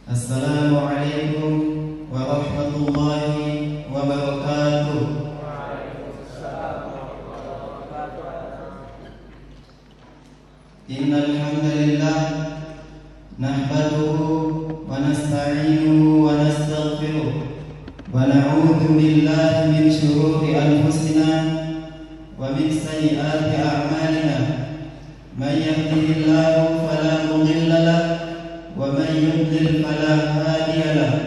Assalamualaikum warahmatullahi wabarakatuh. Innal hamdalillah nahmaduhu wa nasta'inuhu wa nastaghfiruh wa na'udzu billahi min shururi anfusina wa min sayyiati a'malina. May yahdihillahu fala mudilla lahu wa may yudlil fala hadiya lahu.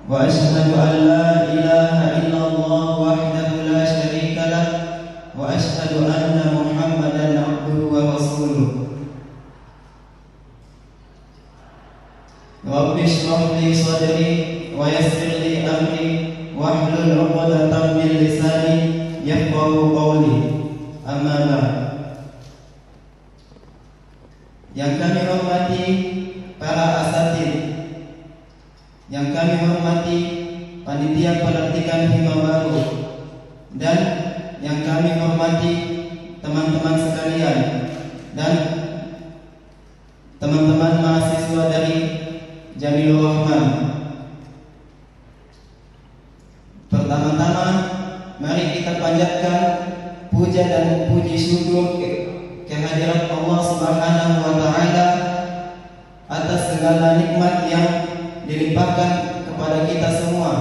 Wa asyhadu an la ilaha illallah wahdahu la syarika lahu wa asyhadu anna Muhammadan abduhu wa rasuluh. Rabbi shrah li sadri wa yassir li amri wahlul 'uqdatam min lisani yafqahu qawli. Amma ba'd. Yang kami hormati para asatidz, yang kami hormati panitia pelantikan hima baru, dan yang kami hormati teman-teman sekalian dan teman-teman mahasiswa dari Jamilur Rahman. Pertama-tama mari kita panjatkan puja dan puji syukur kehadirat Allah Subhanahu wa taala atas segala nikmat yang dilimpahkan kepada kita semua.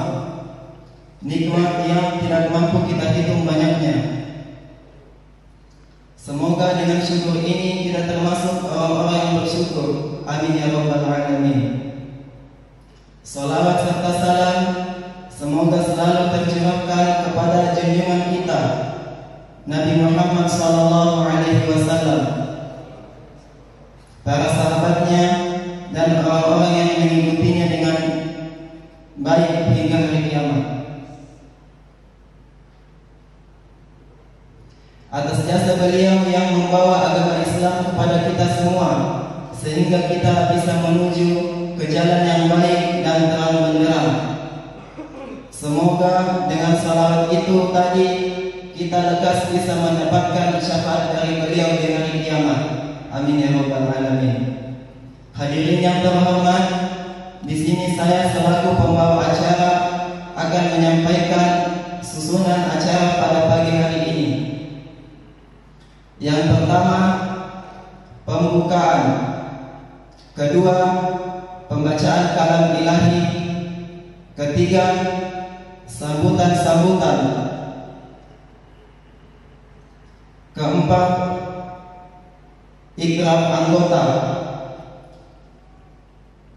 Nikmat yang tidak mampu kita hitung banyaknya. Semoga dengan syukur ini kita termasuk orang-orang yang bersyukur. Amin ya rabbal alamin. Salawat serta salam semoga selalu tercurahkan kepada junjungan kita Nabi Muhammad sallallahu alaihi wasallam, para sahabatnya dan orang-orang yang mengikutinya dengan baik hingga hari kiamat. Atas jasa beliau yang membawa agama Islam kepada kita semua, sehingga kita bisa menuju ke jalan yang baik dan terang benderang. Semoga dengan salawat itu tadi kita lekas bisa mendapatkan syafaat dari beliau di hari kiamat. Amin ya rabbal alamin. Hadirin yang terhormat, di sini saya selaku pembawa acara akan menyampaikan susunan acara pada pagi hari ini. Yang pertama, pembukaan. Kedua, pembacaan kalam ilahi. Ketiga, sambutan-sambutan. Keempat, ikram anggota.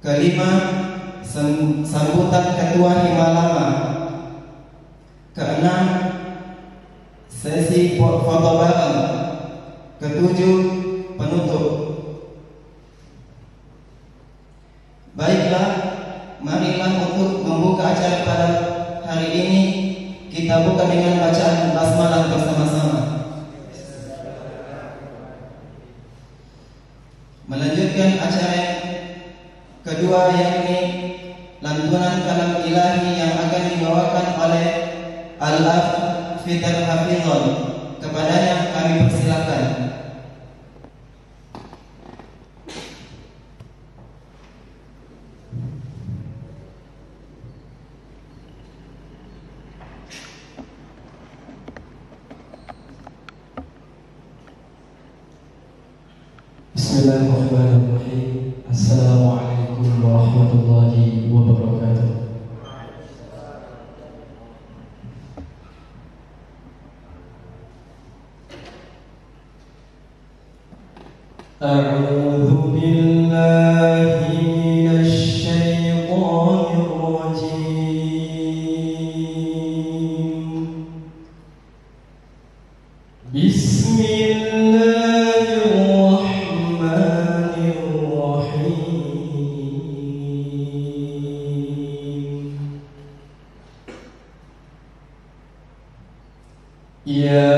Kelima, sambutan ketua Himalama. Keenam, sesi foto bareng. Ketujuh, penutup. Baiklah, marilah untuk membuka acara pada hari ini kita buka dengan bacaan basmalah bersama-sama. Melanjutkan acara kedua, yakni lantunan kalam ilahi yang akan dibawakan oleh Al-Akh Fitr Hafizon. Kepadanya kami persilakan. Bismillahirrahmanirrahim. Assalamualaikum warahmatullahi wabarakatuh. A'udzu billahi minasy syaithanir rajim. Bismillahirrahmanirrahim. Ya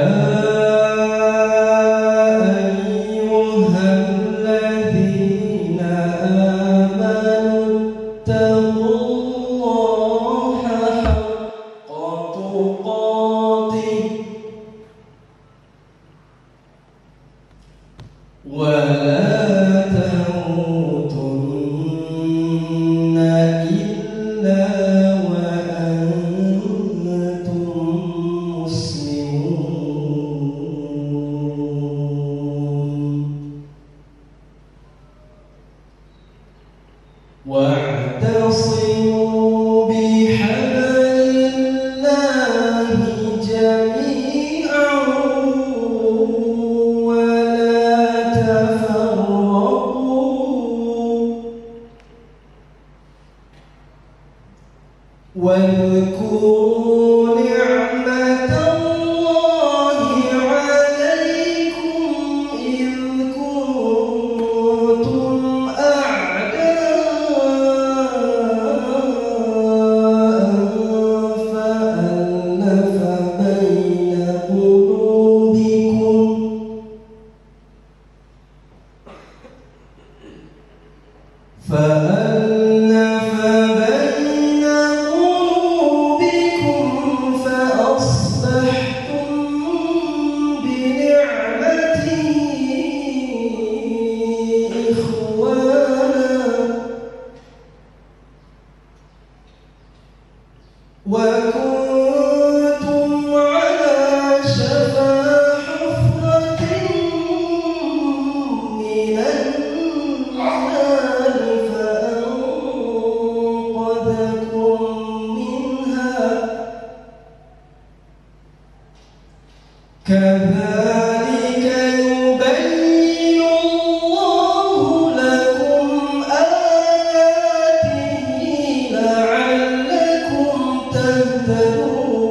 ولا تموتن واعتصموا بحبل الله جميعا ولا تفرقوا واذكروا نعمة الله عليكم إذ كنتم أعداء فألف بين قلوبكم فأصبحتم بنعمته إخوانا وكنتم على شفا حفرة من النار فأنقذكم منها كذلك يبين الله لكم آياته لعلكم تهتدون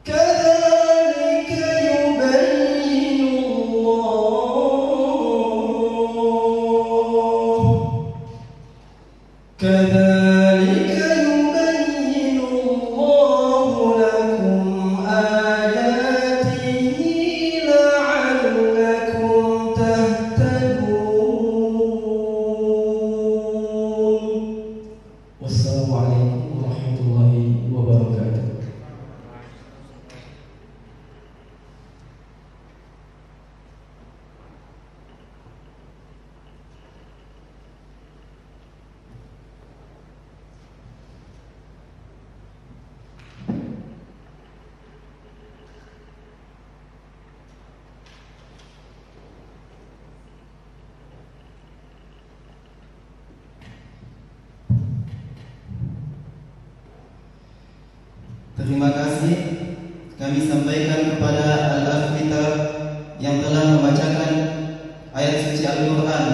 كذلك يبين الله لكم آياته لعلكم تهتدون. والسلام عليكم ورحمة الله وبركاته. Terima kasih kami sampaikan kepada Al-Akh kita yang telah membacakan ayat suci Al-Quran.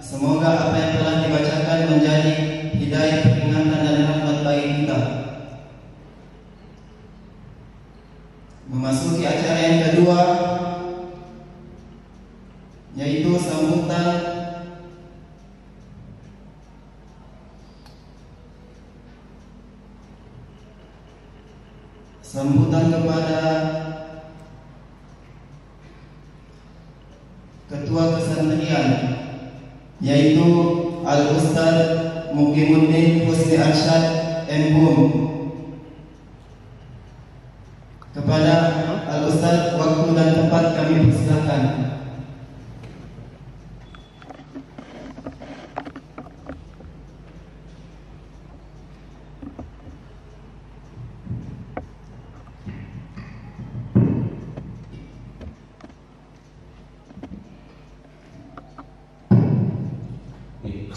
Semoga apa yang telah dibacakan menjadi hidayah, peringatan dan rahmat bagi kita. Memasuki acara yang kedua, yaitu sambutan kepada Ketua Kesantrian, yaitu Al-Ustaz Muqimuddin Husni Arsyad MHum. Kepada Al-Ustaz, waktu dan tempat kami persilakan.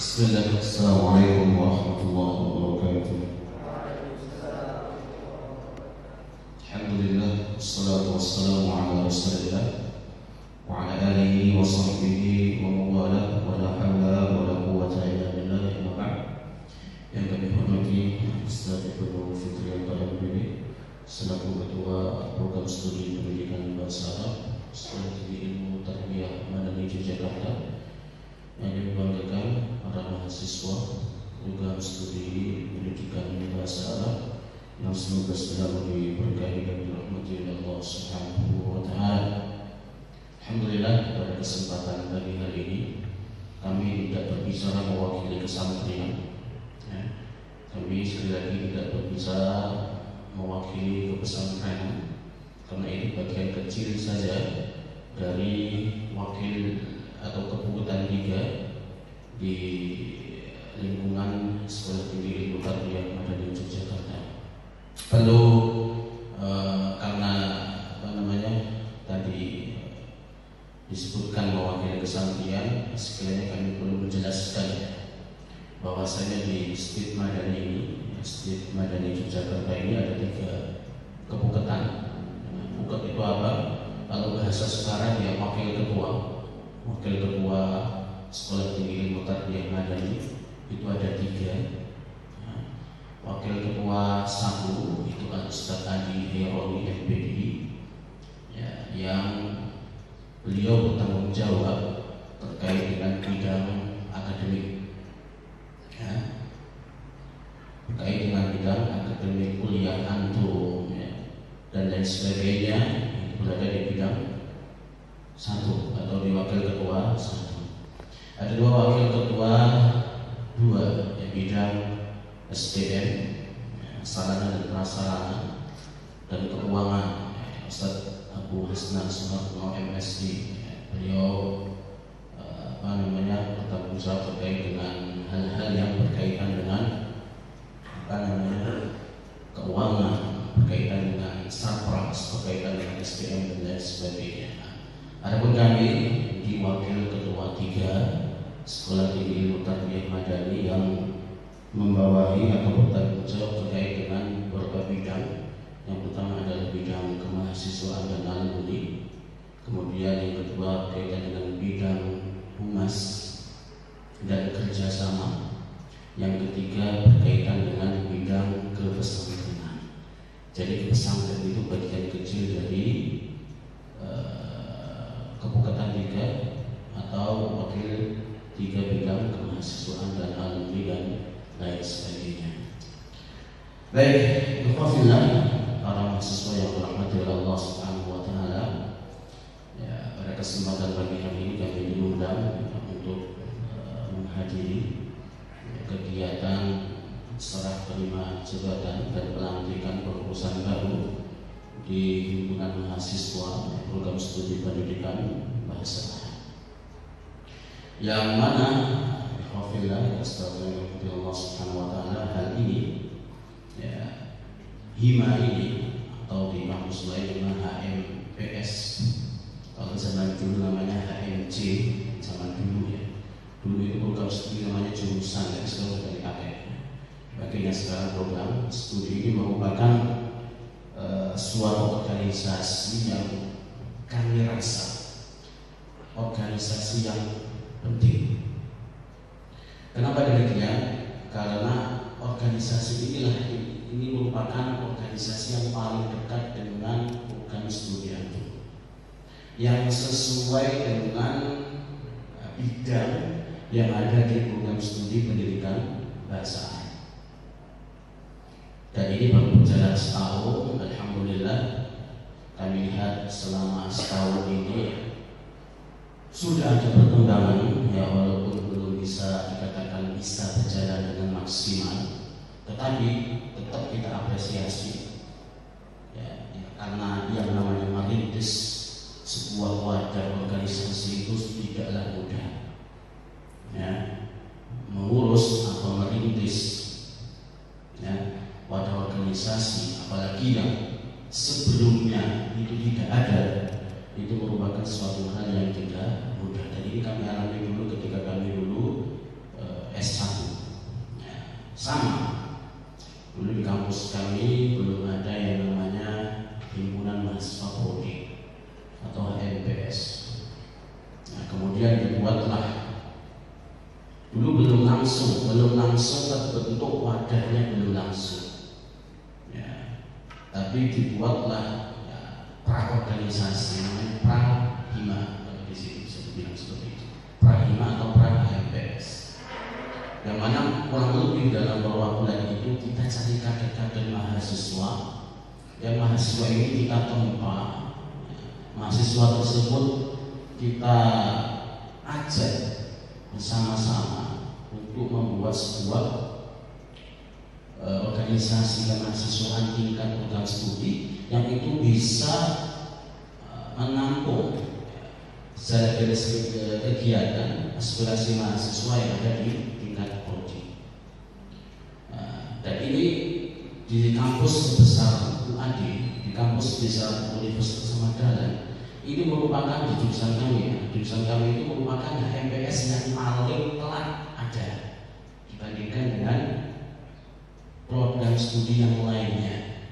Bismillahirrahmanirrahim. Assalamualaikum warahmatullahi wabarakatuh. Alhamdulillah, wassalatu wassalamu ala rasulillah wa ala alihi wa sahbihi wa mawala wa la hawla wa la quwwata illa billah. Amma ba'd. Yang kami hormati Ustaz Ibnu Fitri Al-Qadiri selaku Ketua Program Studi Pendidikan Bahasa Arab Studi Ilmu Tarbiyah Madani Yogyakarta, yang dibanggakan para mahasiswa program studi pendidikan bahasa Arab yang semoga selalu diberkahi dan dirahmati oleh Allah Subhanahu wa taala. Alhamdulillah, pada kesempatan pagi hari ini kami tidak berbicara mewakili kesantrian. Kami sekali lagi tidak berbicara mewakili kepesantrenan, karena ini bagian kecil saja dari wakil atau keputusan tiga di lingkungan Sekolah Tinggi Ilmu Tarbiyah Madani Yogyakarta. Perlu karena tadi disebutkan mewakili kesantrian, sekiranya kami perlu menjelaskan bahwasanya di Masjid Madani ini, Masjid Madani Yogyakarta ini ada 3 kepuketan. Puket itu apa? Kalau bahasa sekarang dia wakil ketua Sekolah Tinggi Ilmu Tarbiyah Madani itu ada 3. Wakil ketua 1 itu kan Ustaz Adi Heroni MPD, ya, yang beliau bertanggung jawab terkait dengan bidang akademik, ya, terkait dengan bidang akademik kuliah antum, ya, dan lain sebagainya. Itu berada di bidang 1 atau di wakil ketua 1. Ada 2 wakil ketua 2 yang bidang SDM, ya, sarana dan prasarana dan keuangan, ya, Ustaz Abu Hasnan Suharno MSD, ya, beliau bertanggung jawab terkait dengan hal-hal yang berkaitan dengan keuangan, berkaitan dengan sarpras, berkaitan dengan SDM dan lain sebagainya. Adapun kami di wakil ketua 3 Sekolah Tinggi Ilmu Tarbiyah Madani yang membawahi atau bertanggung jawab terkait dengan beberapa bidang. Yang pertama adalah bidang kemahasiswaan dan alumni, kemudian yang kedua berkaitan dengan bidang humas dan kerjasama, yang ketiga berkaitan dengan bidang kepesantrenan. Jadi pesantren itu bagian kecil dari kepuketan 3 atau wakil 3 bidang kemahasiswaan dan alumni dan lain sebagainya. Baik, alhamdulillah para mahasiswa yang dirahmati oleh Allah Subhanahu wa taala. Ya, pada kesempatan pagi hari ini kami diundang untuk menghadiri kegiatan serah terima jabatan dan pelantikan pengurusan baru di himpunan mahasiswa program studi pendidikan bahasa Arab, yang mana alhamdulillah Allah Subhanahu wa taala hal ini, ya, hima ini atau di kampus lain dengan HMPS, kalau zaman dulu namanya HMC, zaman dulu, ya, dulu itu program studi namanya jurusan, ya, sekarang sudah dipakai. Baginya sekarang program studi ini merupakan suatu organisasi yang kami rasa organisasi yang penting. Kenapa demikian? Karena organisasi inilah ini merupakan organisasi yang paling dekat dengan program studi antum, yang sesuai dengan bidang yang ada di program studi pendidikan bahasa Arab. Dan ini baru berjalan setahun, alhamdulillah. Kami lihat selama setahun ini sudah ada perkembangan, ya, walaupun belum bisa dikatakan bisa berjalan dengan maksimal, tetapi tetap kita apresiasi, ya, karena yang namanya merintis sebuah wadah organisasi itu tidaklah mudah, ya, mengurus atau merintis, ya, wadah organisasi, apalagi yang sebelumnya itu tidak ada, itu merupakan suatu hal yang tidak mudah. Dan ini kami alami dulu ketika kami dulu S1, ya, sama. Dulu di kampus kami belum ada yang namanya himpunan mahasiswa prodi atau HMPS. Nah, kemudian dibuatlah, dulu belum langsung terbentuk wadahnya, belum langsung, ya, tapi dibuatlah, ya, pra-organisasi namanya Prahima, kalau di sini bisa dibilang seperti itu, Prahima atau Pra-HMPS, yang mana kurang lebih dalam beberapa bulan itu kita cari kader-kader mahasiswa, yang mahasiswa ini kita tempa, ya, mahasiswa tersebut kita ajak bersama-sama untuk membuat sebuah organisasi kemahasiswaan tingkat program studi yang itu bisa menampung secara kegiatan aspirasi mahasiswa yang ada di tingkat prodi. Dan ini di kampus besar UAD, di kampus besar Universitas Samadalan, ini merupakan di jurusan kami ya. Jurusan kami itu merupakan HMPS yang paling telat ada dibandingkan dengan program studi yang lainnya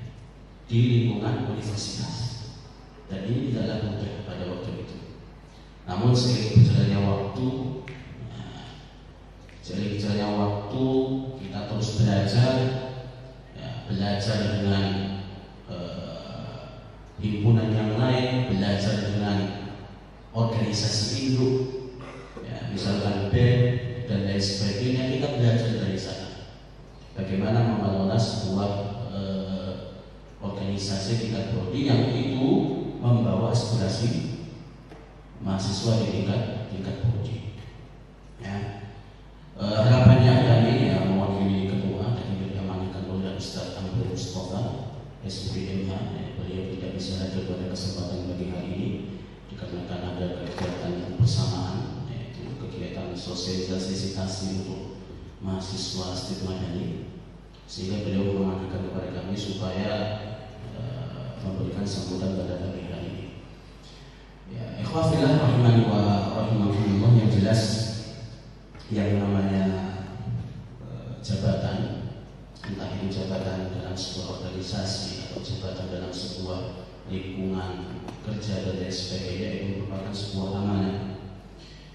di lingkungan universitas. Dan ini tidaklah mudah pada waktu itu. Namun seiring berjalannya waktu, kita terus belajar, ya, belajar dengan himpunan yang lain, belajar dengan organisasi induk, ya, misalkan BEM dan lain sebagainya. Kita belajar dari sana bagaimana mengelola sebuah organisasi tingkat prodi yang itu membawa aspirasi mahasiswa di tingkat prodi. Ya. Harapannya kami ya mewakili ketua dan diamanahkan oleh Ustaz Amrul Mustafa SPDMH. Beliau tidak bisa hadir pada kesempatan pagi hari ini dikarenakan ada kegiatan bersamaan, yaitu kegiatan sosialisasi untuk mahasiswa STIP Madani, sehingga beliau memanahkan kepada kami supaya memberikan sambutan pada pagi hari ini. Ya, ikhwafillah rahimani wa rahimakumullah, yang jelas yang namanya jabatan, entah itu jabatan dalam sebuah organisasi atau jabatan dalam sebuah lingkungan kerja dan lain sebagainya, itu merupakan sebuah amanah,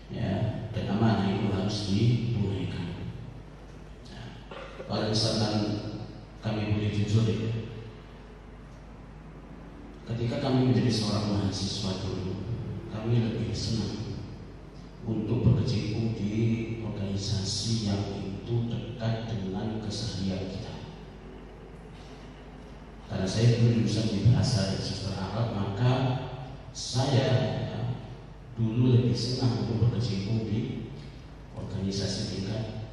ya, dan amanah itu harus ditunaikan. Ya. Kalau misalkan kami boleh jujur ya, ketika kami menjadi seorang mahasiswa dulu, kami lebih senang untuk berkecimpung di organisasi yang itu dekat dengan keseharian kita. Karena saya dulu jurusan di bahasa dan sastra Arab, maka saya dulu lebih senang untuk berkecimpung di organisasi tingkat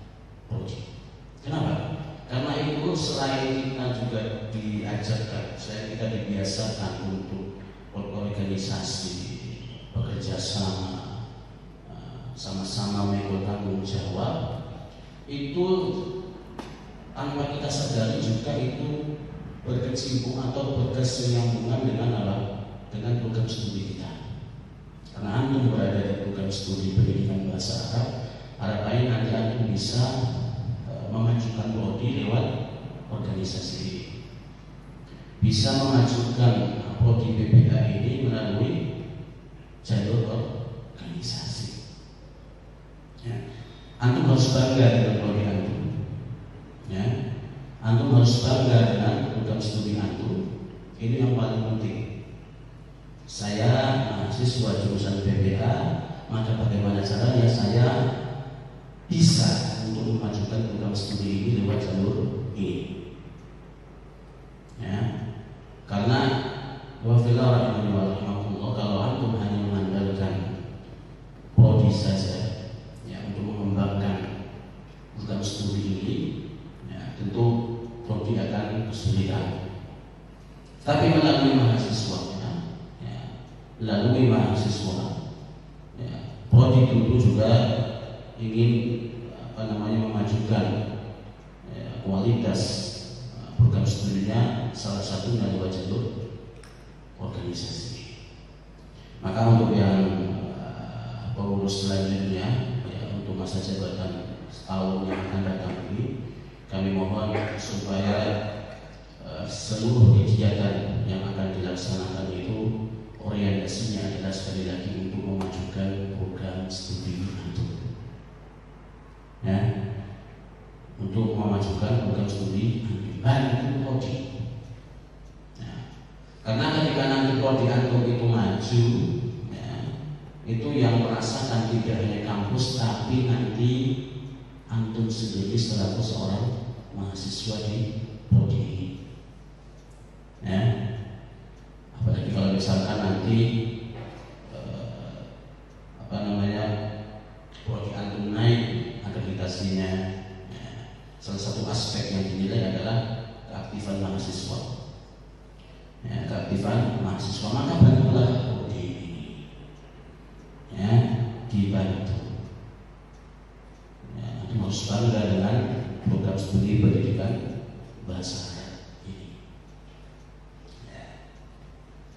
prodi. Kenapa? Karena itu selain kita juga diajarkan, kita dibiasakan untuk berorganisasi, bekerja sama-sama memikul tanggung jawab, itu tanpa kita sadari juga itu berkecimpung atau berkesinambungan dengan program studi kita. Karena antum berada di program studi pendidikan bahasa Arab, harapannya nanti antum bisa memajukan prodi lewat organisasi ini, bisa memajukan prodi PPA ini melalui jalur organisasi. Ya. Antum harus bangga dengan prodi antum. Ya. Antum harus bangga dengan program studi antum. Ini yang paling penting. Saya mahasiswa jurusan PPA, maka bagaimana caranya saya bisa untuk memajukan program studi ini lewat jalur ini. Ya. Karena wafilah rahimahullah, kalau antum hanya mengandalkan prodi saja ya untuk mengembangkan program studi ini, ya, tentu prodi akan kesulitan. Tapi melalui mahasiswa, prodi tentu juga ingin memajukan kualitas program studinya, salah satunya lewat jalur organisasi. Maka untuk yang pengurus selanjutnya, untuk masa jabatan setahun yang akan datang ini, kami mohon supaya seluruh kegiatan yang akan dilaksanakan itu orientasinya adalah sekali lagi untuk memajukan program studi antum. Ya, untuk memajukan program studi antum prodi. Ya. Karena ketika nanti prodi antum itu maju, ya, itu yang merasakan tidak hanya kampus, tapi nanti antum sendiri selaku seorang mahasiswa di prodi ini. Ya. Apalagi kalau misalkan nanti prodi antum naik akreditasinya, ya, salah satu aspek yang dinilai adalah keaktifan mahasiswa. Ya, keaktifan mahasiswa, maka bantulah prodi ini, ya, dibantu. Ya, antum harus bangga dengan program studi pendidikan bahasa Arab ini. Ya.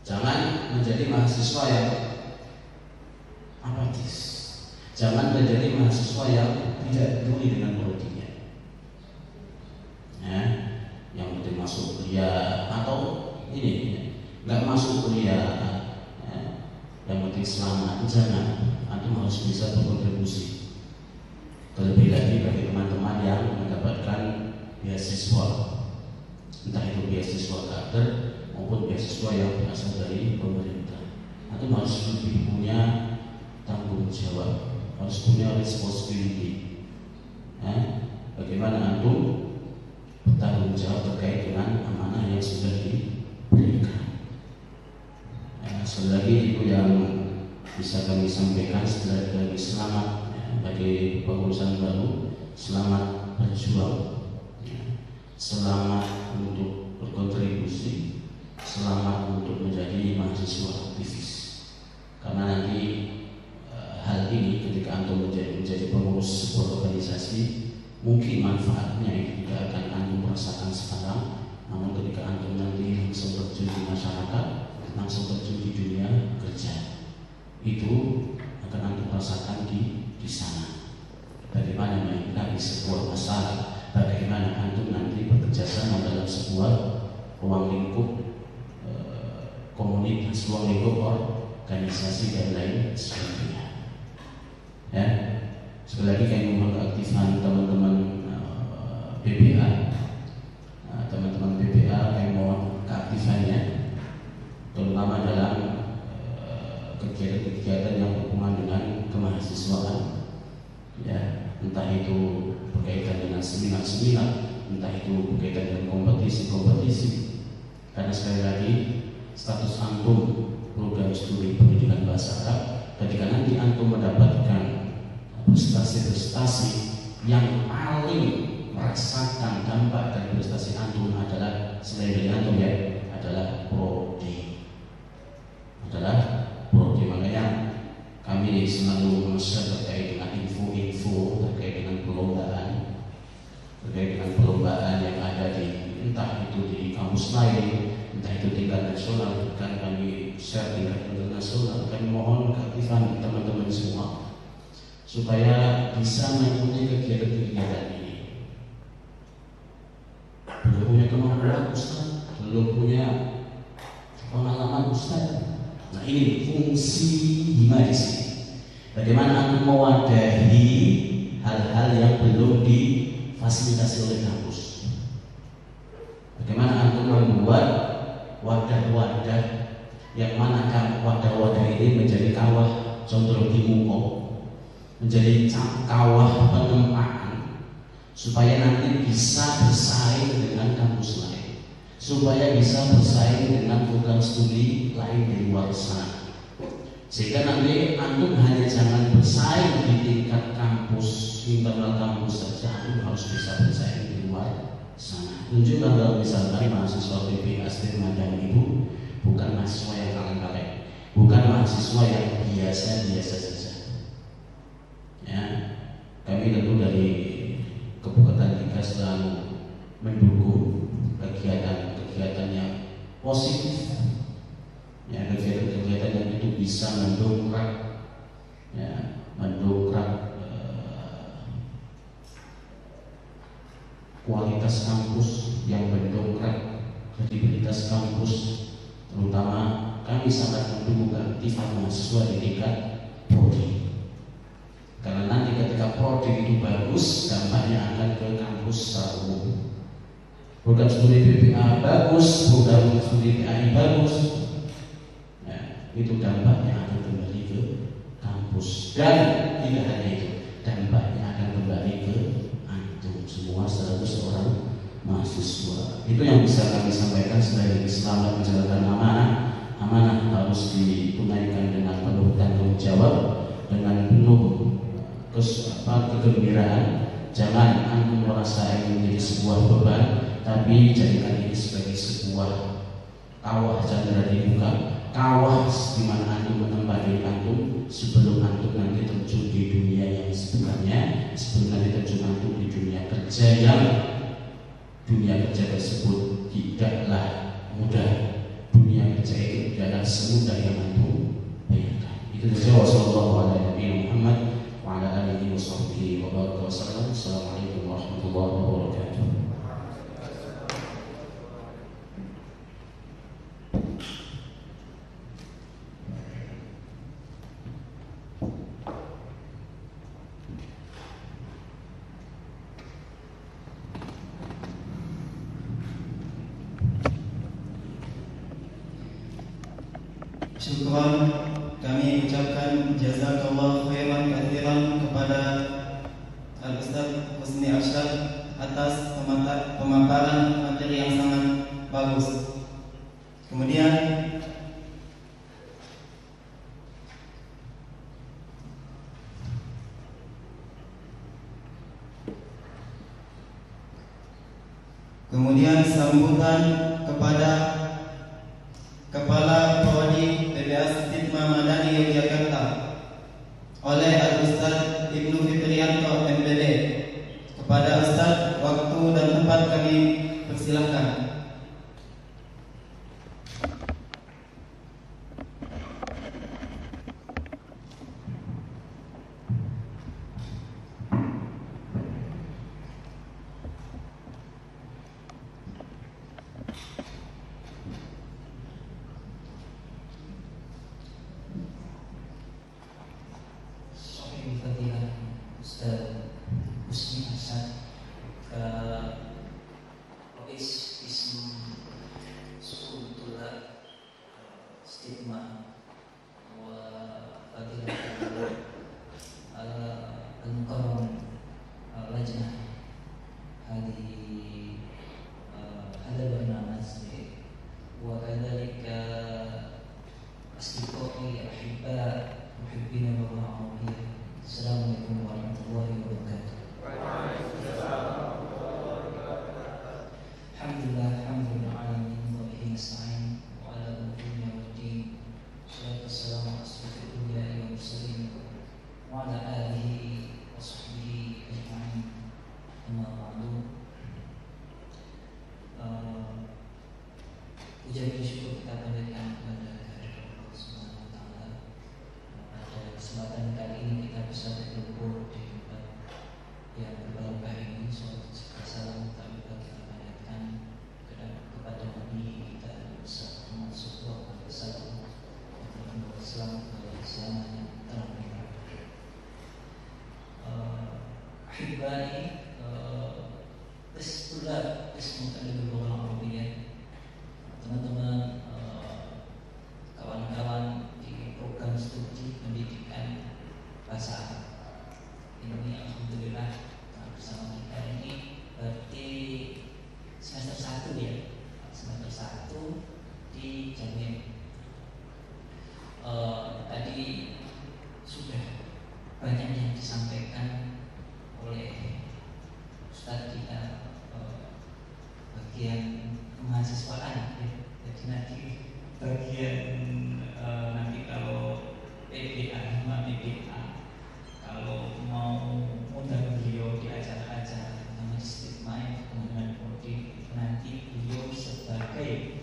Jangan menjadi mahasiswa yang praktis. Jangan menjadi mahasiswa yang tidak peduli dengan prodinya, ya, yang penting masuk kuliah atau ini nggak masuk kuliah, ya, yang penting selamat. Jangan, antum harus bisa berkontribusi. Terlebih lagi bagi teman-teman yang mendapatkan beasiswa, entah itu beasiswa kader maupun beasiswa yang berasal dari pemerintah. Antum harus lebih punya tanggung jawab, harus punya responsibility. Bagaimana antum bertanggung jawab terkait dengan amanah yang sudah diberikan. Sekali lagi itu yang bisa kami sampaikan. Sekali lagi selamat bagi pengurusan baru, selamat berjuang, selamat untuk berkontribusi, selamat untuk menjadi mahasiswa aktivis. Karena nanti hal ini ketika antum menjadi pengurus sebuah organisasi, mungkin manfaatnya itu tidak akan antum merasakan sekarang, namun ketika antum nanti langsung terjun di masyarakat, langsung terjun di dunia kerja, itu akan antum rasakan di sana. Bagaimana menyikapi sebuah masalah, bagaimana antum nanti bekerja sama dalam sebuah ruang lingkup komunitas, ruang lingkup organisasi dan lain sebagainya. Ya, sekali lagi kami mohon keaktifan teman-teman PBA, teman-teman PBA kami mohon keaktifannya, terutama dalam kegiatan-kegiatan yang berhubungan dengan kemahasiswaan. Ya, entah itu berkaitan dengan seminar-seminar, entah itu berkaitan dengan kompetisi-kompetisi. Karena sekali lagi status antum program studi pendidikan bahasa Arab, ketika nanti antum mendapatkan prestasi-prestasi yang paling merasakan dampak dari prestasi antum adalah selain dari antum, ya, adalah prodi. Makanya kami selalu men-share terkait dengan info-info terkait dengan perlombaan yang ada di, entah itu di kampus lain, entah itu tingkat nasional, kan kami share tingkat internasional. Kami mohon keaktifan teman-teman semua supaya bisa mengikuti kegiatan-kegiatan ini. Belum punya kemampuan Ustaz, belum punya pengalaman Ustaz. Nah, ini fungsi hima di sini. Bagaimana aku mewadahi hal-hal yang belum difasilitasi oleh kampus. Bagaimana aku membuat wadah-wadah yang mana wadah-wadah ini menjadi kawah condro timuko, menjadi kawah penempaan, supaya nanti bisa bersaing dengan kampus lain, supaya bisa bersaing dengan program studi lain di luar sana. Sehingga nanti antum hanya jangan bersaing di tingkat kampus, internal kampus saja, antum harus bisa bersaing di luar sana. Tunjukkan kalau misalkan mahasiswa PBA Stirman Ibu bukan mahasiswa yang kaleng-kaleng, bukan mahasiswa yang biasa-biasa saja. Ya, kami tentu dari Kebukatan Tiga selalu mendukung kegiatan-kegiatan yang positif, ya, kegiatan-kegiatan yang itu bisa mendongkrak, ya, kualitas kampus, yang mendongkrak kredibilitas kampus. Terutama kami sangat mendukung keaktifan mahasiswa di tingkat prodi, karena nanti ketika prodi itu bagus, dampaknya akan ke kampus secara umum. Program studi PBA bagus, program studi PAI bagus, ya, itu dampaknya akan kembali ke kampus. Dan tidak hanya itu, dampaknya akan kembali ke antum semua 100 orang mahasiswa. Itu yang bisa kami sampaikan. Selain selamat menjalankan amanah harus ditunaikan dengan penuh tanggung jawab, dengan penuh kegembiraan. Jangan antum merasa ini menjadi sebuah beban, tapi jadikan ini sebagai sebuah kawah candra di muka, kawah di mana antum menempati antum sebelum antum nanti terjun di dunia yang sebenarnya, sebelum nanti terjun antum di dunia kerja yang dunia kerja tersebut tidaklah mudah. Dunia kerja itu tidaklah semudah yang antum bayangkan. Itu saja. Wassalamualaikum warahmatullahi wabarakatuh. nabiyina Muhammad wa ala alihi wa sahbihi wa baraka wasallam. Assalamualaikum warahmatullahi wabarakatuh. Syukran kami ucapkan jazakallah khairan katsiran kepada Al-Ustaz Husni Arsyad atas pemaparan materi yang sangat bagus. Kemudian sambutan kepada Kepala Prodi PBA Stigma Madani Yogyakarta oleh Al-Ustaz Ibnu Fitrianto MPD. Kepada Ustaz, waktu dan tempat kami persilahkan. Ustaz Husni Arsyad Rais Ism Sukuntula Stigma wa Fadilatul Al-Mukarram Lajnah Hadi Hada Barnamaj wa kadhalika asdiqai ahibba muhibbina wa ma'amiyah. Assalamualaikum warahmatullahi wabarakatuh. Alhamdulillah, alhamdulillah alamin wa bihi nasta'in wa ala umuri waddin. Salatu wassalamu ala asyrafil anbiya'i wal mursalin wa ala alihi wa sahbihi ajma'in. Amma ba'du. Puja dan syukur kita panjatkan kepada Allah Subhanahu wa taala. Pada kesempatan kali ini kita bisa berkumpul di tempat yang berbarokah ini. Salam kami kita panjatkan kepada Nabi kita Muhammad sallallahu alaihi wasallam, selama yang terang. Ahibbai Bismillah Bismillahirrahmanirrahim. Teman-teman, kawan-kawan di program studi pendidikan bahasa Arab ini, alhamdulillah bersama kita ini berarti semester 1 ya, semester 1 di Jamin. Tadi sudah banyak yang disampaikan oleh Ustadz kita bagian kemahasiswaan ya. Jadi nanti bagian nanti kalau PBA sama PBA kalau mau undang beliau di acara-acara terutama di Stigma dengan Prodi, nanti beliau sebagai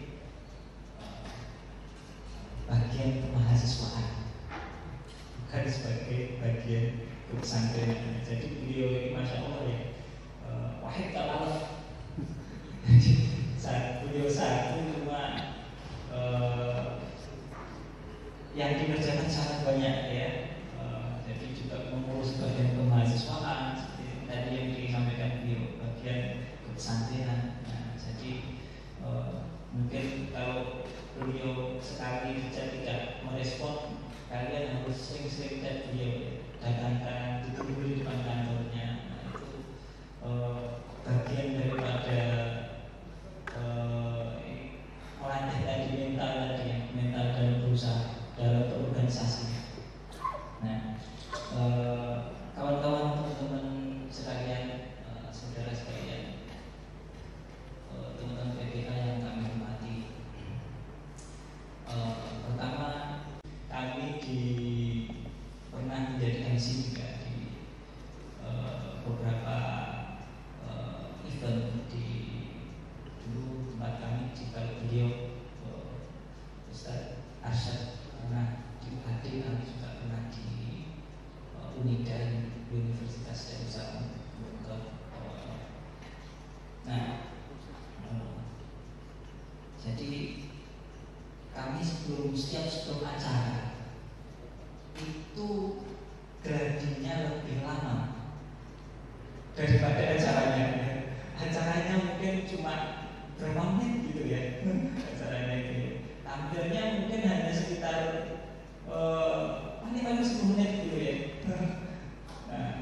bagian kemahasiswaan, bukan sebagai bagian pesantren. Jadi beliau ini masya Allah ya, wahid ta'alaf. Beliau satu cuma yang dikerjakan sangat banyak ya. Jadi juga mengurus bagian kemahasiswaan seperti tadi yang disampaikan beliau, bagian kepesantrenan. Nah, jadi mungkin kalau beliau sekali saja tidak merespon, kalian harus sering-sering chat beliau, datangkan, duduk di depan kantornya. Nah, itu bagian daripada melatih tadi mental dalam berusaha dalam berorganisasi. Nah, kawan-kawan, teman-teman sekalian, saudara sekalian, teman-teman PPK yang kami hormati, pertama kami pernah menjadi MC juga di beberapa event di dulu tempat kami di kalau beliau Ustaz Arsyad pernah di UHD, kami juga pernah di sebelum acara itu gladinya lebih lama daripada acaranya. Acaranya mungkin cuma berapa menit gitu ya, acaranya itu. Tampilnya mungkin hanya sekitar paling 10 menit gitu ya. Nah,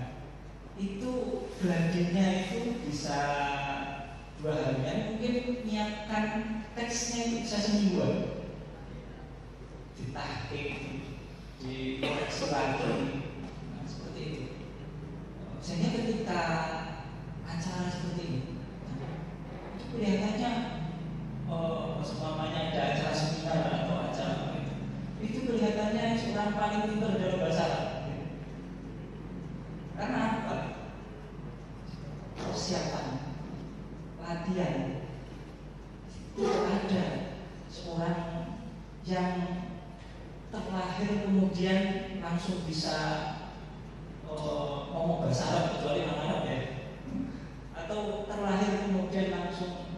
itu gladinya itu bisa 2 harian, mungkin menyiapkan teksnya itu bisa semingguan, ditahqiq, dikoreksi lagi, nah, seperti itu. Sehingga ketika acara seperti ini, itu kelihatannya seumpamanya ada acara seminar atau acara apa itu kelihatannya seorang paling pintar dalam bahasa Arab. Karena apa? Persiapan, latihan. Tidak ada seorang yang terlahir kemudian langsung bisa ngomong bahasa Arab kecuali orang Arab ya, atau terlahir kemudian langsung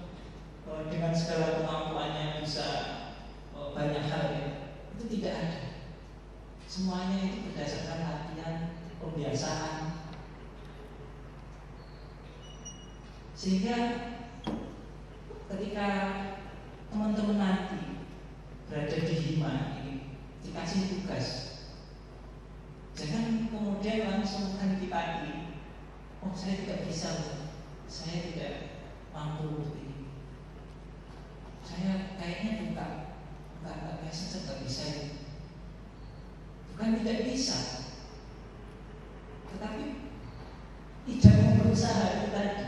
dengan segala kemampuannya bisa banyak hal ya. Itu tidak ada. Semuanya itu berdasarkan latihan, pembiasaan. Sehingga ketika teman-teman nanti berada di hima ini dikasih tugas, jangan kemudian langsung antipati. Oh, saya tidak bisa, saya tidak mampu ini. Saya kayaknya bukan biasa, tidak bisa ini. Bukan tidak bisa, tetapi tidak mau berusaha itu tadi.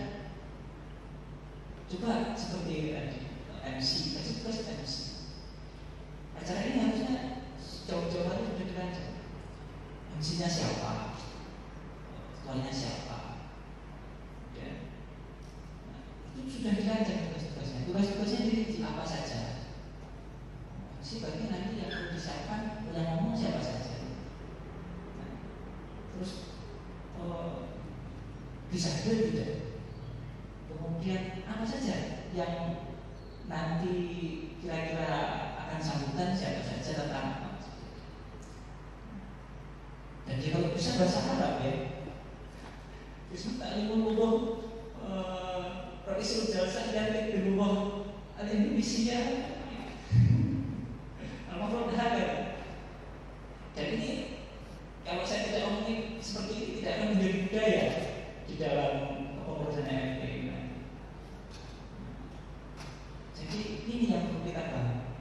Coba seperti tadi MC, kasih tugas MC. Acara ini harusnya jauh-jauh hari sudah dirancang. MC-nya siapa, tuannya siapa, dan itu sudah dirancang tugas-tugasnya. Tugas-tugasnya dirinci apa saja. MC bagi nanti yang perlu disiapkan, yang ngomong siapa saja. Terus bisa hadir tidak? Kemudian apa saja yang nanti kira-kira akan sambutan siapa saja, tentang apa? Dan dia kalau bisa bahasa Arab ya. Bismillahirrahmanirrahim. Ra'isul jalsah dari Bilullah Al-Indonesia. Al-Mafrud Hagar. Dan ini kalau saya tidak omongin seperti ini tidak akan menjadi budaya di dalam kepengurusan AFP ini. Jadi ini yang perlu kita paham.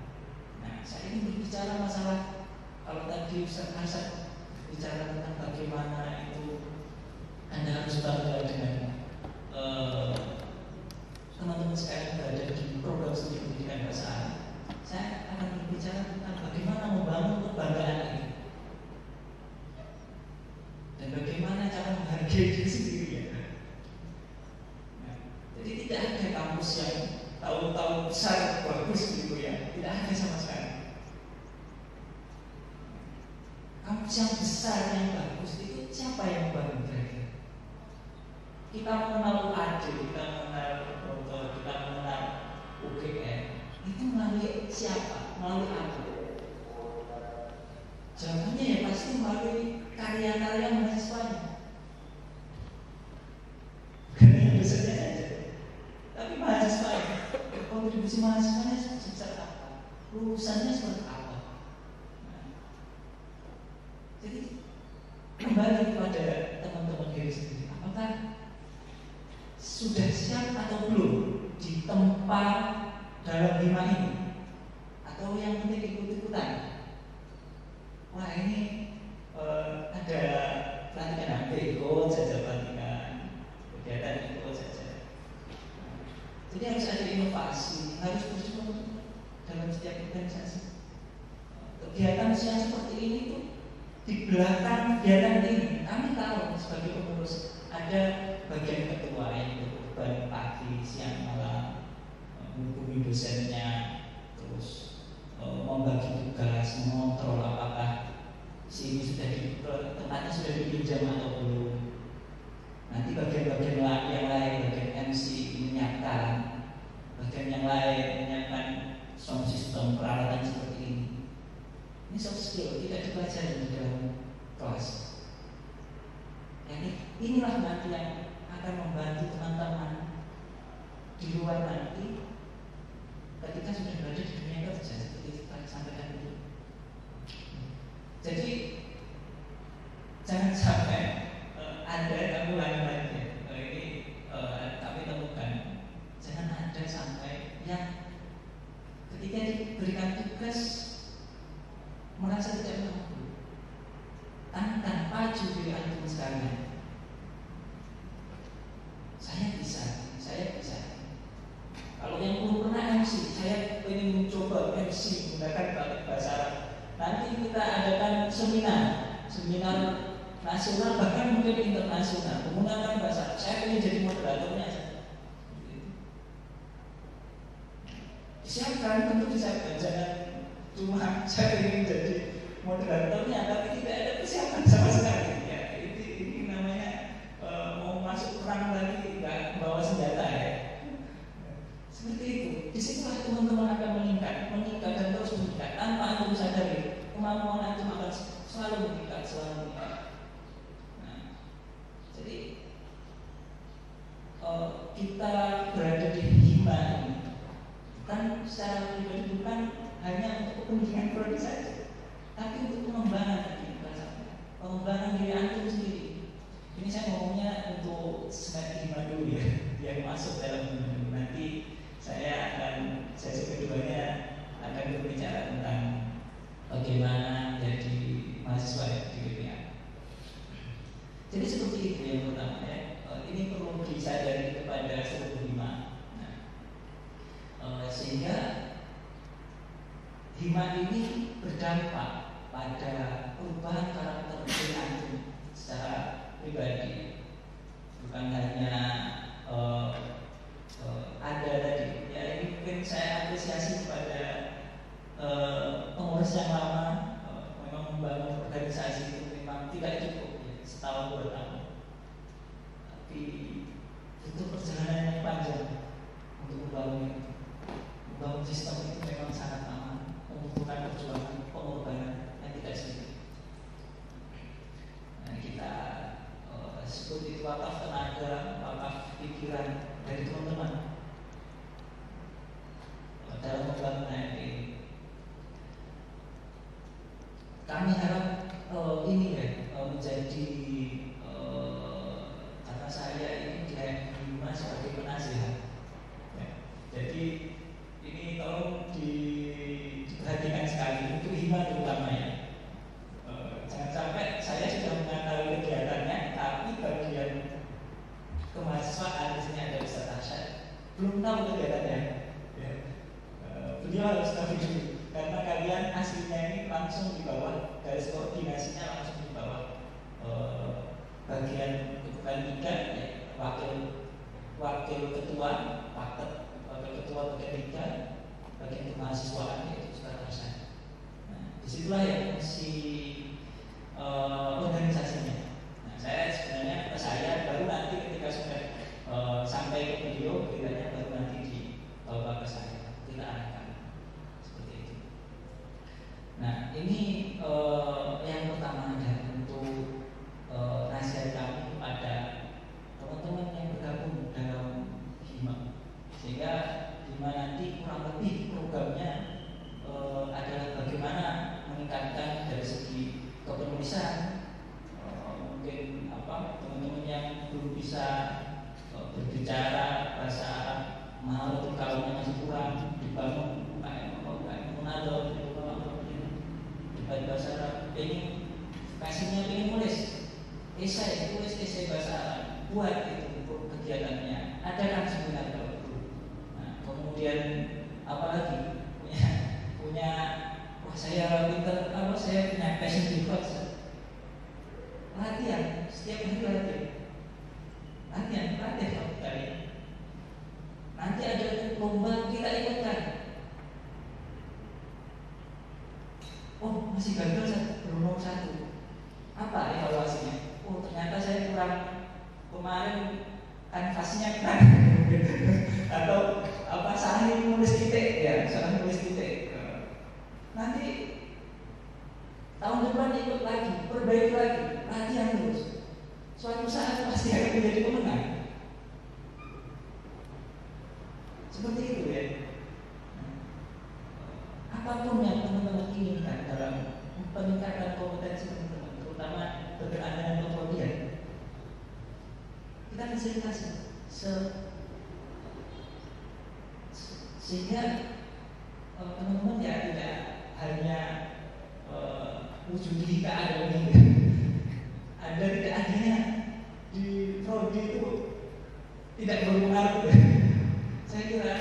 Nah, saya ingin berbicara masalah, kalau tadi Ustaz Hasan bicara tentang bagaimana itu Anda harus bangga dengan teman-teman sekalian berada di program studi pendidikan bahasa Arab. Saya akan berbicara tentang bagaimana membangun kebanggaan ini dan bagaimana cara menghargai diri sendiri ya. Nah, jadi tidak ada kampus yang tahu-tahu besar bagus gitu ya, tidak ada sama sekali. Kampus yang besar yang bagus itu siapa yang bangun kira-kira? Kita mengenal UAD, kita mengenal Proto, kita mengenal UGM, itu melalui siapa? Melalui apa? Jawabannya ya pasti melalui karya-karya mahasiswanya. Bukan yang dosennya saja, tapi mahasiswanya. Kontribusi mahasiswanya sebesar apa? Lulusannya seperti apa? Nah, jadi kembali kepada teman-teman diri sendiri. Apakah sudah siap atau belum ditempa dalam hima ini? Atau yang penting ikut-ikutan? Wah ini ada pelatihan HP, ikut saja pelatihan, kegiatan ikut saja. Jadi harus ada inovasi, harus berjuang dalam setiap organisasi. Kegiatan yang seperti ini tuh di belakang kegiatan ini, kami tahu sebagai pengurus ada bagian ketua yang beban pagi, siang, malam, menghubungi dosennya, terus membagi tugas, mengontrol apakah sini sudah tempatnya sudah dipinjam atau belum. Nanti bagian-bagian yang lain, bagian MC menyiapkan, bagian yang lain menyiapkan sound system, peralatan seperti ini. inilah nanti yang akan membantu teman-teman di luar nanti ketika sudah berada di dunia kerja, seperti saya sampaikan dulu. Jadi jangan sampai ada yang ulangi lagi ini kami temukan, jangan ada sampai yang ketika diberikan tugas merasa tidak mampu. Tangan pacu diri antum sekalian. Saya bisa. Kalau yang belum pernah MC, saya ingin mencoba MC menggunakan bahasa Arab. Nanti kita adakan seminar nasional, bahkan mungkin internasional menggunakan bahasa Arab. Saya ingin jadi moderatornya. Siapkan, tentu disiapkan. Jangan cuma saya ingin jadi moderatornya, tapi tidak ada persiapan sama sekali. Ya, ini namanya mau masuk perang lagi nggak bawa senjata ya. Seperti itu. Disitulah teman-teman akan meningkat dan terus meningkat tanpa antum sadari. Kemampuan antum akan selalu meningkat. Nah, jadi kita berada di hima ini bukan secara pribadi, bukan hanya untuk kepentingan prodi saja, tapi untuk pengembangan pengembangan diri antum sendiri. Ini saya ngomongnya untuk semester 5 dulu ya, yang masuk dalam hima. Nanti saya akan sesi keduanya akan berbicara tentang bagaimana jadi mahasiswa di BPA. Jadi seperti itu yang pertama ya. Ini perlu disadari kepada seluruh hima. Sehingga hima ini berdampak pada perubahan karakter diri antum secara pribadi, bukan hanya ada tadi ya. Ini mungkin saya apresiasi kepada pengurus yang lama, memang membangun organisasi itu memang tidak cukup ya, setahun 2 tahun, tapi butuh perjalanan yang panjang untuk membangun sistem itu. Memang sangat lama, membutuhkan perjuangan, pengorbanan yang tidak sedikit. Nah, kita sebut itu wakaf tenaga, wakaf pikiran dari teman-teman dalam pembangunan ini. Kami harap ini ya menjadi karena saya ini di HMI sebagai penasihat ya. Jadi ini tolong diperhatikan sekali untuk hima terutama ya. Jangan sampai saya sudah mengetahui kegiatannya, tapi bagian kemahasiswaan di sini ada Ustaz Arsyad belum tahu kegiatannya. Ya. Beliau harus tahu dulu, karena kalian aslinya ini langsung di bawah, garis koordinasinya langsung di bawah bagian bukan 3 ya, wakil ketua paket, wakil ketua bagian 3 bagian kemahasiswaan yaitu Ustaz Arsyad. Nah, disitulah ya fungsi organisasinya. Nah, saya baru nanti ketika sudah sampai ke beliau, kiranya baru nanti dibawa ke saya, kita arahkan seperti itu. Nah, ini yang pertama ya, untuk nasihat kami kepada teman-teman yang bergabung dalam hima, sehingga hima nanti kurang lebih programnya adalah bagaimana meningkatkan dari segi kepenulisan. Mungkin teman-teman yang belum bisa berbicara bahasa Arab, mahal kalaunya masih kurang, dibangun UKM menador di bahasa Arab. Passionnya ingin nulis esai, tulis esai bahasa Arab, buat itu untuk kegiatannya. Ada kan seminar kalau itu. Nah, kemudian apalagi punya wah saya pinter, saya punya passion di coach. Latihan, setiap hari latihan kali. Nanti ada lomba kita ikutkan. Oh masih gagal, belum nomor 1. Apa evaluasinya? Oh ternyata saya kurang, kemarin kanvasnya kurang atau salah nulis titik ya, salah nulis titik. Nanti tahun depan ikut lagi, perbaiki lagi, latihan terus. Suatu saat pasti akan menjadi pemenang. Seperti itu ya. Apapun yang teman-teman inginkan dalam peningkatan kompetensi teman-teman, terutama berkenaan dengan keprodian, kita fasilitasi sehingga teman-teman ya tidak hanya wujud di keadaan ini. Ada tidak adanya di prodi itu tidak berpengaruh. Saya kira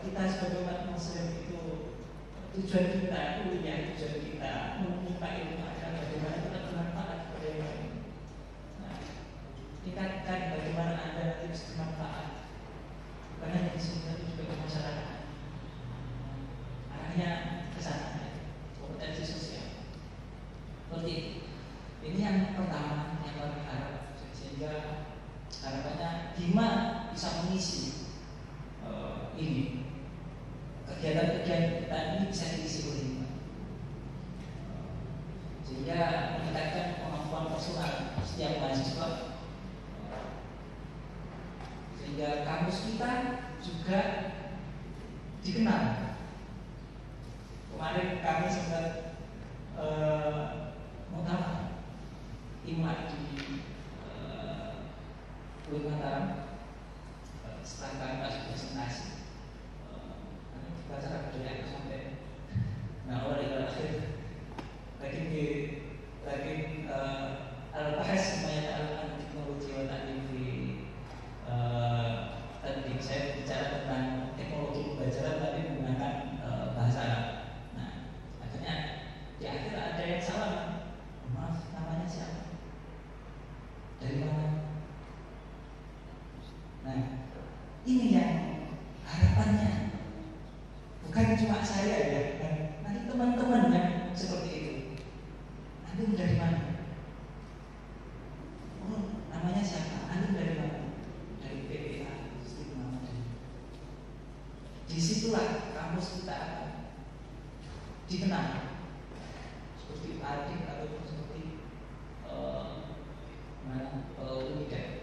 kita sebagai umat Muslim itu tujuan kita kuliah, tujuan kita meminta ilmu adalah bagaimana kita bermanfaat kepada yang lain. Nah, tingkatkan bagaimana Anda nanti bisa bermanfaat, bukan hanya di sini tapi juga di masyarakat. Arahnya ke sana, kompetensi sosial. Seperti ini yang pertama yang kami harap, sehingga harapannya Bima bisa mengisi ini kegiatan-kegiatan kita ini bisa diisi oleh Bima, sehingga meningkatkan kemampuan personal setiap mahasiswa, sehingga kampus kita juga dikenal. Kemarin kami sempat mengutamakan Bima di Kalimantan setelah kami masuk presentasi. Acara budaya sampai awal hingga akhir. Lakin al-bahas semuanya teknologi wa ta'lim fi tadi saya bicara tentang teknologi pembelajaran tapi menggunakan bahasa Arab. Nah, akhirnya di akhir ada yang salah. Maaf, namanya siapa? Dari mana? Nah, ini yang harapannya bukan cuma saya ya, nanti teman-teman yang seperti itu. Antum dari mana? Oh, namanya siapa? Antum dari mana? Dari PPA. Disitulah kampus kita akan dikenal seperti adik atau seperti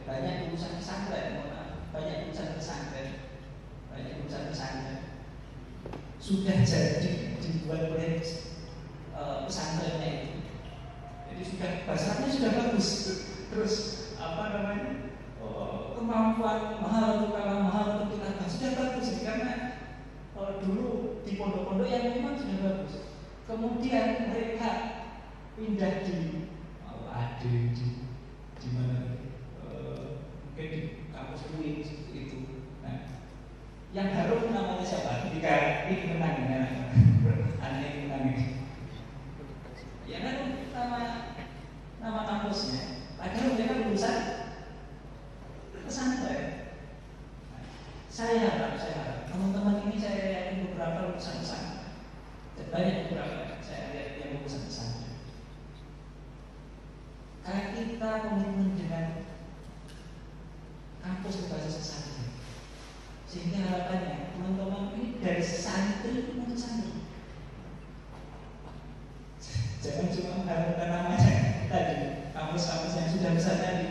banyak lulusan pesantren, banyak lulusan pesantren sudah jadi dibuat oleh pesantrennya itu. Jadi sudah bahasanya sudah bagus. Terus kemampuan mahal untuk kita sudah bagus karena dulu di pondok-pondok yang memang sudah bagus. Kemudian mereka pindah di mana? Mungkin di kampus UIN seperti itu. Nah, yang harum namanya siapa? Ketika ini menang, aneh ini menang ini. Ya kan nama kampusnya. Padahal mereka lulusan pesantren. Saya harap teman-teman ini saya yakin beberapa lulusan pesantren. Dan banyak beberapa saya lihat yang lulusan pesantren. Karena kita komitmen dengan kampus berbasis pesantren, sehingga harapannya teman-teman ini dari santri untuk santri. Jangan cuma mengharapkan namanya tadi, kampus-kampus yang sudah besar tadi,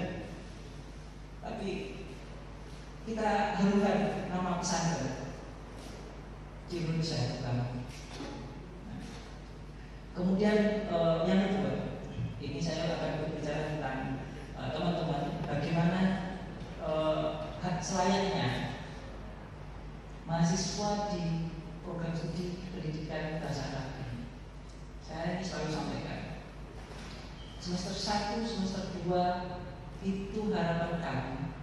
tapi kita harapkan nama pesantren di Indonesia terutama. Nah, kemudian yang kedua, ini saya akan berbicara tentang teman-teman bagaimana selayaknya mahasiswa di program studi pendidikan bahasa Arab ini. Saya ini selalu sampaikan semester 1, semester 2 itu harapan kami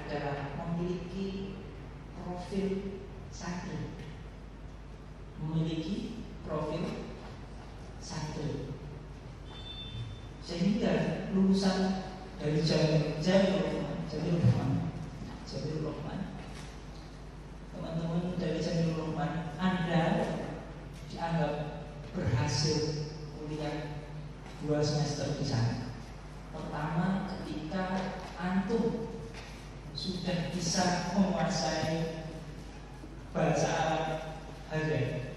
adalah memiliki profil santri, sehingga lulusan dari Jamil Rahman, teman-teman dari Jamil Rahman, Anda dianggap berhasil kuliah 2 semester di sana. Pertama, ketika antum sudah bisa menguasai bahasa Arab harian.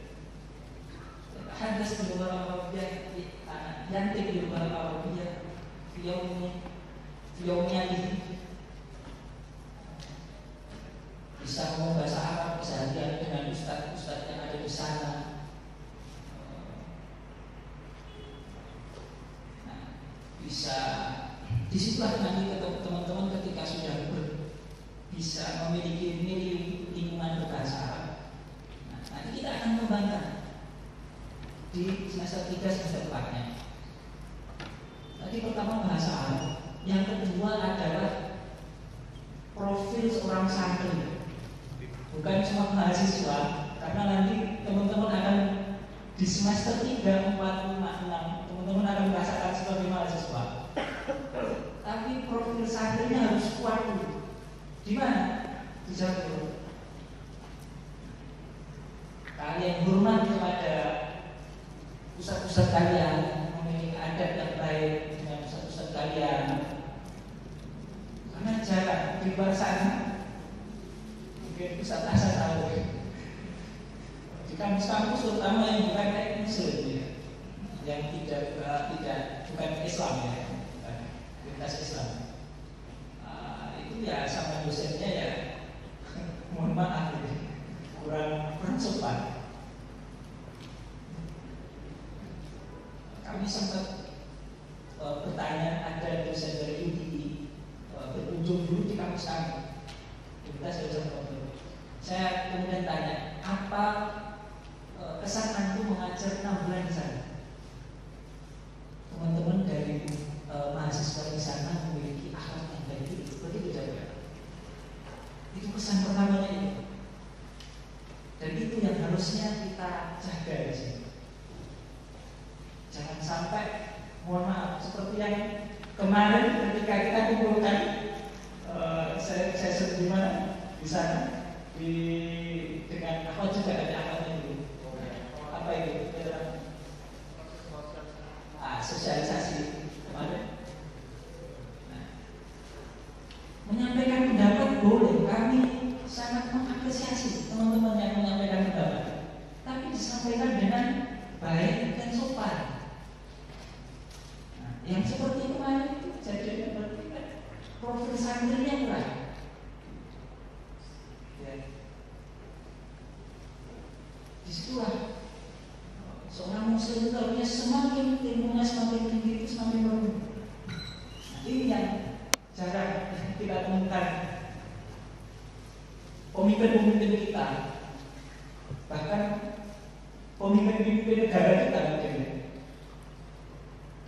Hadas bil Arabiyah yantik bil Arabiyah fi yawmiyah bisa disitulah nanti teman-teman ketika sudah bisa memiliki lingkungan berbahasa Arab. Nah, nanti kita akan mengembangkan di semester 3 semester 4-nya. Tadi pertama bahasa Arab, yang kedua adalah profil seorang santri, bukan cuma mahasiswa, karena nanti teman-teman akan di semester 3, 4, 5, 6 teman-teman akan merasakan sebagai mahasiswa. Tapi profil santrinya harus kuat dulu. Di mana? Di Jawa. Kalian hormat kepada pusat-pusat kalian, memiliki adat yang baik dengan pusat-pusat kalian. Karena jalan di luar sana, mungkin pusat asa tahu. Di kampus-kampus terutama yang bukan Muslim ya, yang bukan Islam ya, bukan lintas Islam. Itu ya sama dosennya ya, mohon maaf ya, kurang sopan. Kami sempat bertanya, ada dosen dari UDI berkunjung dulu di kampus kami. Saya kemudian tanya, apa kesan antum mengajar 6 bulan di sana? Teman-teman dari mahasiswa di sana memiliki akhlak yang baik, begitu jawabnya. Itu kesan pertamanya itu. Dan itu yang harusnya kita jaga di sini. Jangan sampai, mohon maaf, seperti yang kemarin ketika kita kumpulkan, saya sebut di mana di sana, dengan apa juga ada akalnya dulu. Apa itu? Sosialisasi kemarin. Nah, menyampaikan pendapat boleh, kami sangat mengapresiasi teman-teman yang menyampaikan pendapat, tapi disampaikan dengan baik dan sopan. Yang seperti kemarin itu jadi berarti kan profil santrinya kurang. Ya. Disitulah seorang muslim itu harusnya semakin ilmunya semakin tinggi itu semakin bagus. Nah, ini yang jarang kita temukan pemimpin-pemimpin kita, bahkan pemimpin-pemimpin negara kita mungkin.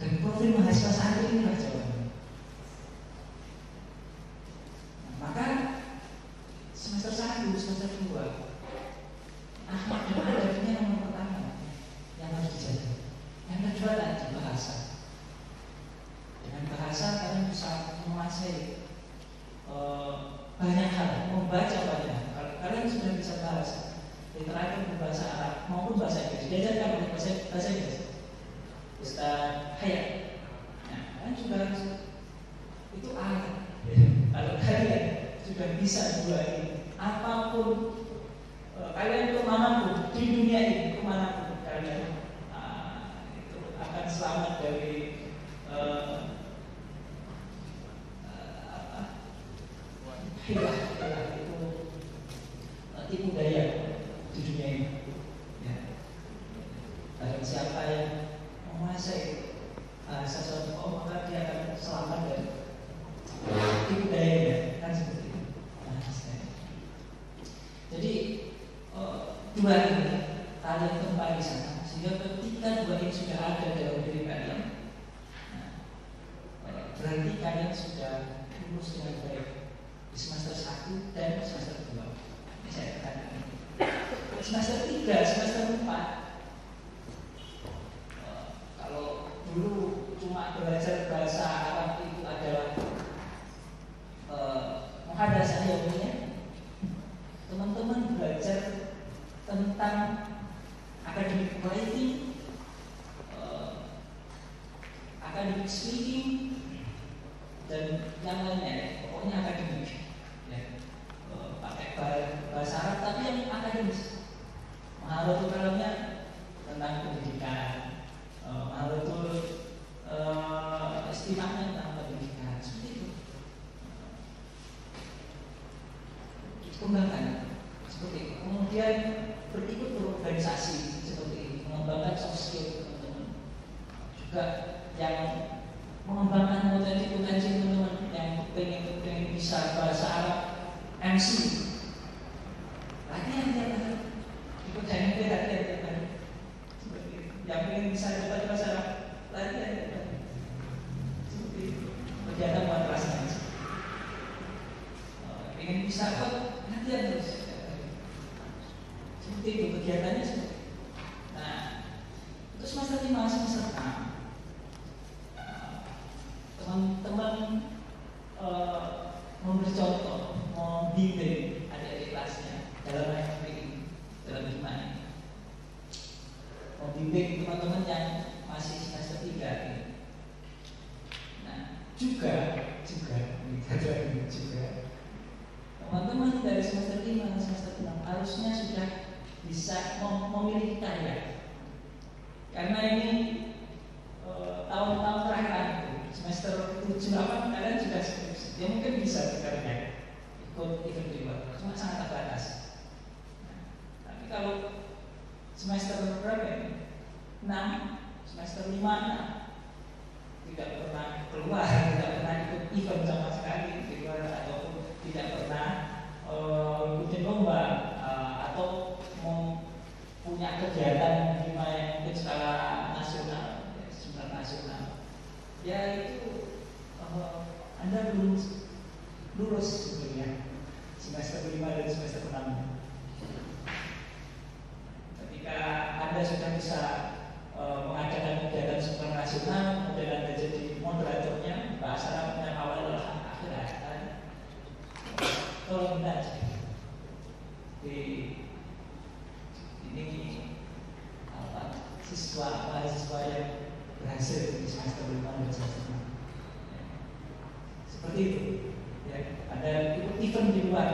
Dan profil mahasiswa santri ini lah jawabannya. Nah, maka semester 1, semester 2 akhlak dan adabnya nomor pertama yang harus dijaga. Yang kedua tadi bahasa. Dengan bahasa kalian bisa menguasai banyak hal, membaca banyak hal. Kalian sudah bisa bahasa, literatur berbahasa Arab maupun bahasa Inggris. Diajarkan oleh bahasa Inggris. Ustaz Hayat. Nah, kalian juga harus itu ayat. Kalau kalian sudah bisa dua ini, apapun kalian kemanapun di dunia ini, kemanapun kalian itu akan selamat dari hilah itu tipu daya di dunia ini. Ya. Barang siapa yang menguasai sesuatu maka dia akan selamat dari tipu dayanya, kan seperti itu. Jadi dua ini kalian tempat di sana, sehingga ketika dua ini sudah ada dalam diri kalian, berarti kalian sudah lulus dengan baik di semester 1 dan semester 2. Ini saya katakan. Semester 3, semester 4, kalau dulu cuma belajar bahasa Arab itu adalah muhadasah ilmiah, teman-teman belajar tentang academic writing, academic speaking, dan yang lainnya, pokoknya akademik. Ya. Pakai bahasa Arab tapi yang akademis. Maharatul kalamnya tentang pendidikan, maharatul istimanya tentang pendidikan, seperti itu. Kembangkan seperti itu. Kemudian berikut berorganisasi seperti ini, mengembangkan soft skill teman-teman. Juga yang mengembangkan bisa bahasa Arab MC, latihan tiap hari, ikut HMP latihan tiap hari. Seperti itu. Yang ingin bisa dapat bahasa Arab, latihan tiap hari. Seperti itu. Kegiatan buat rasanya. Ingin bisa kok, latihan terus. Seperti itu kegiatannya seperti itu. Nah, untuk semester 5, semester 6, teman-teman memberi contoh, membimbing adik-adik kelasnya dalam ayat ini, dalam iman ini, membimbing teman-teman yang masih semester 3 ini. Nah, juga teman-teman dari semester 5 ke semester 6 harusnya sudah bisa memiliki karya, karena ini tahun-tahun terakhir semester 7-8 kalian sudah skripsi, ya mungkin bisa sekarang ikut event di luar, cuma sangat terbatas. Tapi kalau semester berapa ini? 6, semester 5, 6 tidak pernah keluar, tidak pernah ikut event sama sekali di luar, ataupun tidak pernah ikutin lomba atau punya kegiatan yang mungkin skala nasional, sebenarnya nasional. Ya itu Anda belum lulus sebetulnya semester 5 dan semester 6. Ketika Anda sudah bisa mengadakan kegiatan super nasional, kemudian Anda jadi moderatornya, bahasa Arabnya awal adalah akhir. Tolong Anda ini siswa yang berhasil di semester 5 dan semester 6. Seperti itu. Ya, ada event di luar,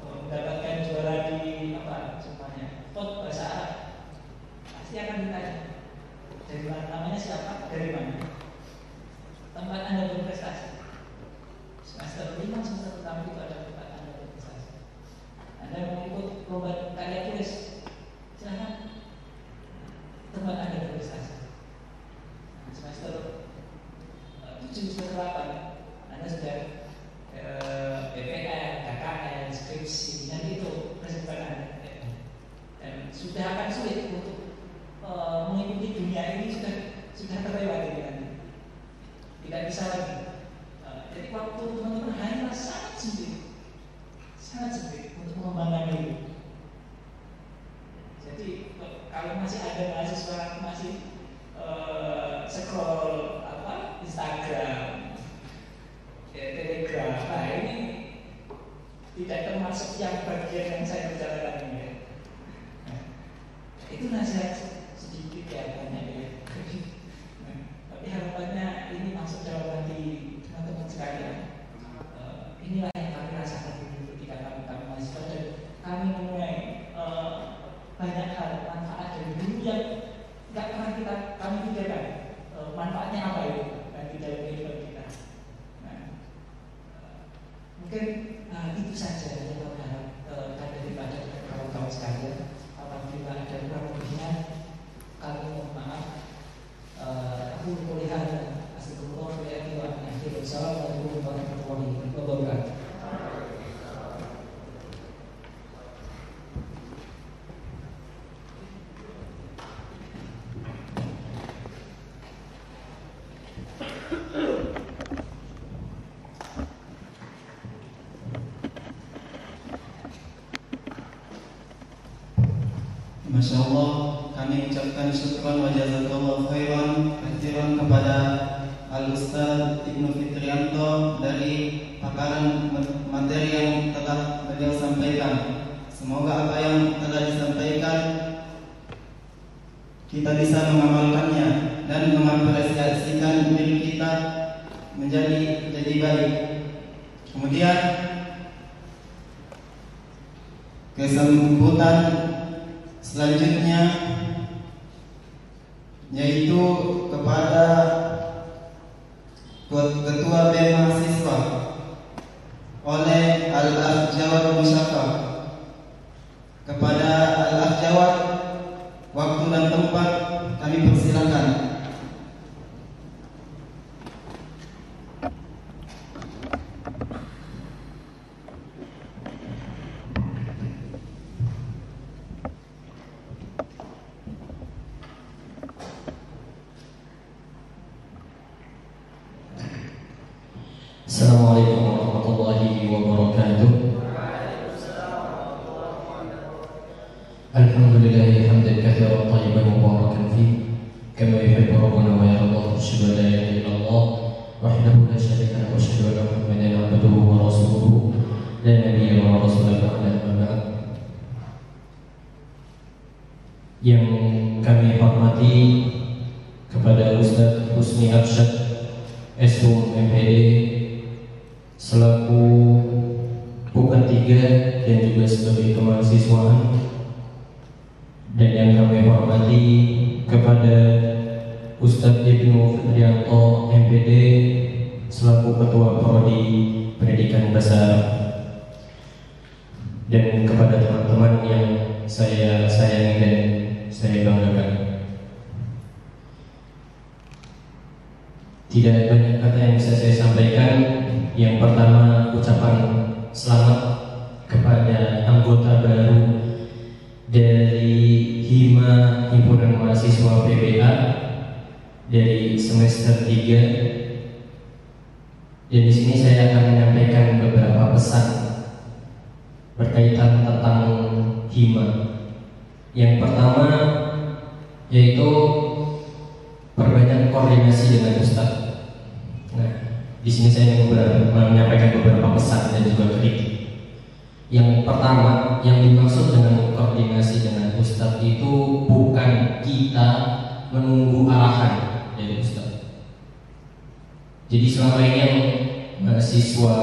mendapatkan juara di semuanya. Pot bahasa Arab, pasti akan ditanya dari mana, namanya siapa, dari mana, tempat Anda berprestasi. Semester 5, semester 6 itu ada tempat Anda berprestasi. Anda mau ikut lomba karya tulis, silahkan, tempat Anda berprestasi. Semester 7, semester 8 Anda sudah PPL, KKN, skripsi, nanti itu presentasi Anda. Dan sudah akan sulit untuk mengikuti dunia ini, sudah terlewati nanti, tidak bisa lagi. Jadi waktu teman-teman hanya sangat sempit untuk mengembangkan diri. Jadi kalau masih ada mahasiswa masih scroll Instagram, Telegram, nah ini tidak termasuk yang bagian yang saya bicarakan ini. Nah, itu nasihat sedikit ya, banyak ya. Tapi harapannya ini masuk dalam hati teman-teman sekalian. Inilah yang kami rasakan dulu ketika kami mahasiswa, dan kami menuai banyak hal manfaat dari dulu yang tidak pernah kami pikirkan manfaatnya apa itu nanti dalam kehidupan kita. Nah, mungkin itu saja yang kami harapkan daripada kawan-kawan sekalian. Apabila ada kurang lebihnya, kami mohon maaf. Aku kuliah astagfirullah wa atubu ilaih. Assalamualaikum warahmatullahi wabarakatuh. Masya Allah, kami ucapkan syukran wa jazakallahu khairan katsiran kepada Al-Ustaz Ibnu Fitrianto dari paparan materi yang telah beliau sampaikan. Semoga apa yang telah disampaikan kita bisa mengamalkannya dan mengapresiasikan diri kita menjadi baik. Kemudian kesambutan selanjutnya yaitu kepada Ketua BEM Mahasiswa oleh Al-Akh Jawad Musyafaq. Kepada Al-Akh Jawad, waktu dan tempat kami persilakan. Assalamualaikum warahmatullahi wabarakatuh. Alhamdulillahi hamdan katsiran thayyiban mubarakan fihi kama yuhibbu rabbuna wa yarda. Asyhadu an la ilaha illallah wahdahu la syarika lahu wa asyhadu anna Muhammadan abduhu wa rasuluhu la nabiyya wa rasulullah ba'da. Yang kami hormati kepada Ustaz Husni Arsyad S.Hum MPD selaku bukan tiga dan juga sebagai kemahasiswaan, dan yang kami hormati kepada Ustadz Ibnu Fitrianto MPD selaku Ketua Prodi Pendidikan Bahasa Arab, dan kepada teman-teman yang saya sayangi dan saya banggakan. Tidak banyak kata yang bisa saya sampaikan. Yang pertama, ucapan selamat kepada anggota baru dari Hima Himpunan Mahasiswa PBA dari semester 3. Dan di sini saya akan menyampaikan beberapa pesan berkaitan tentang Hima. Yang pertama yaitu perbanyak koordinasi dengan Ustadz. Nah, di sini saya menyampaikan beberapa pesan dan juga kritik. Yang pertama, yang dimaksud dengan koordinasi dengan Ustadz itu bukan kita menunggu arahan dari Ustadz. Jadi selama ini yang mahasiswa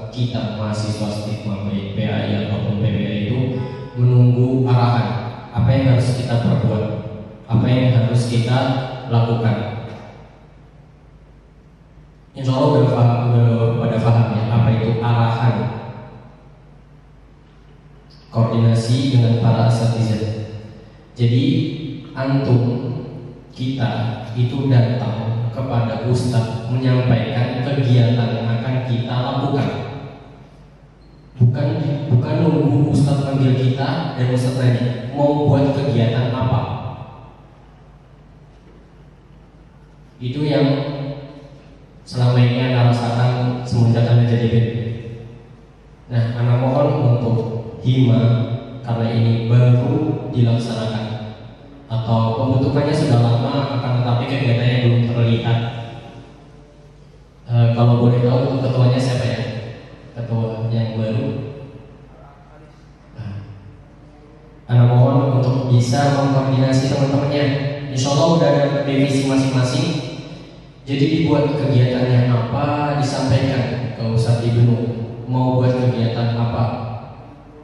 kita, mahasiswa stigma baik PAI ataupun PBI itu menunggu arahan. Apa yang harus kita perbuat, apa yang harus kita lakukan. Insya Allah udah pada paham ya apa itu arahan. Koordinasi dengan para asatizah. Jadi antum, kita itu datang kepada Ustadz menyampaikan kegiatan yang akan kita lakukan. Bukan nunggu Ustadz panggil kita dan Ustadz nanya mau buat kegiatan apa. Itu yang selama ini Anda rasakan semenjak Anda jadi BEM. Nah, Anda mohon untuk Hima, karena ini baru dilaksanakan atau pembentukannya sudah lama, akan tetapi kegiatannya belum terlihat. Kalau boleh tahu untuk ketuanya siapa ya? Ketua yang baru. Anda mohon untuk bisa mengkoordinasi teman-temannya. Insya Allah udah ada divisi masing-masing. Jadi dibuat kegiatannya apa, disampaikan ke Ustadz Ibnu mau buat kegiatan apa.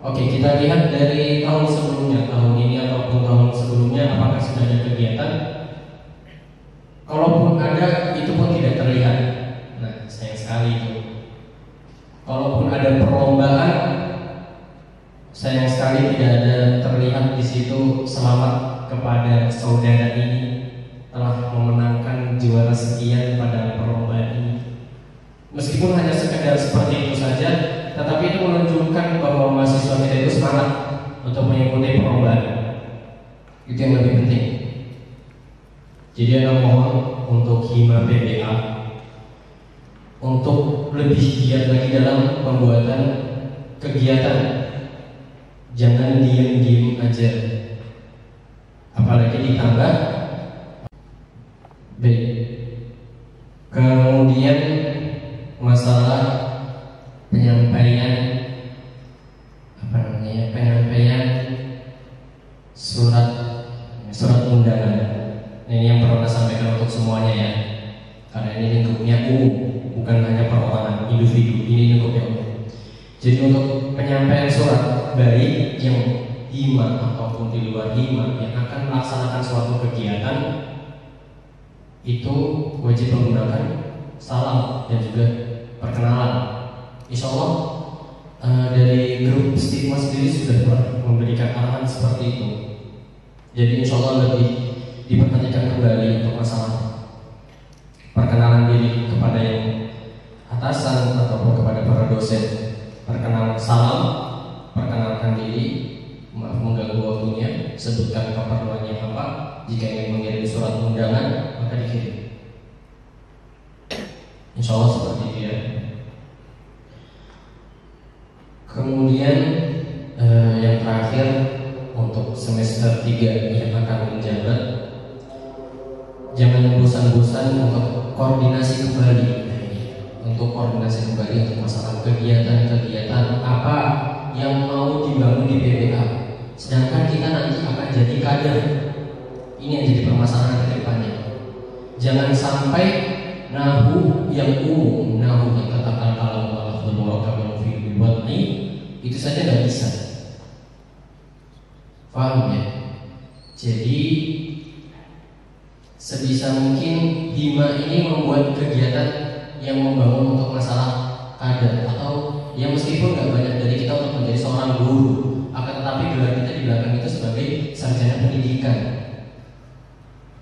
Oke, kita lihat dari tahun sebelumnya, tahun ini ataupun tahun sebelumnya, apakah sudah ada kegiatan. Kalaupun ada, itu pun tidak terlihat. Nah, sayang sekali itu. Kalaupun ada perlombaan, sayang sekali tidak ada terlihat di situ selamat kepada saudara ini telah memenangkan juara sekian pada perlombaan ini. Meskipun hanya sekedar seperti itu saja, tetapi itu menunjukkan bahwa mahasiswa kita itu semangat untuk mengikuti perlombaan. Itu yang lebih penting. Jadi Anda mohon untuk Hima PBA untuk lebih giat lagi dalam pembuatan kegiatan. Jangan diam-diam aja. Apalagi ditambah baik. Kemudian masalah penyampaian penyampaian surat undangan. Ini yang perlu saya sampaikan untuk semuanya ya. Karena ini lingkupnya bukan hanya perorangan individu, ini lingkupnya umum. Jadi untuk penyampaian surat baik yang Hima ataupun di luar Hima yang akan melaksanakan suatu kegiatan itu wajib menggunakan salam dan juga perkenalan. Insya Allah dari grup stigma sendiri sudah memberikan arahan seperti itu. Jadi insya Allah lebih diperhatikan kembali untuk masalah perkenalan diri kepada yang atasan ataupun kepada para dosen. Perkenalan salam, perkenalkan diri, maaf mengganggu waktunya, sebutkan keperluannya apa. Jika ingin mengirim surat undangan maka dikirim. Insya Allah seperti itu ya. semester 3 yang akan menjabat, jangan bosan-bosan untuk koordinasi kembali, untuk masalah kegiatan-kegiatan apa yang mau dibangun di PPA. Sedangkan kita nanti akan jadi kader. Ini yang jadi permasalahan ke depannya. Jangan sampai nahu yang umum, nahu yang katakan kalau lafzul murakkab fi wad'i itu saja nggak bisa. Paham ya? Jadi sebisa mungkin hima ini membuat kegiatan yang membangun untuk masalah kader, atau yang meskipun nggak banyak dari kita untuk menjadi seorang guru, akan tetapi gelar kita di belakang itu sebagai sarjana pendidikan.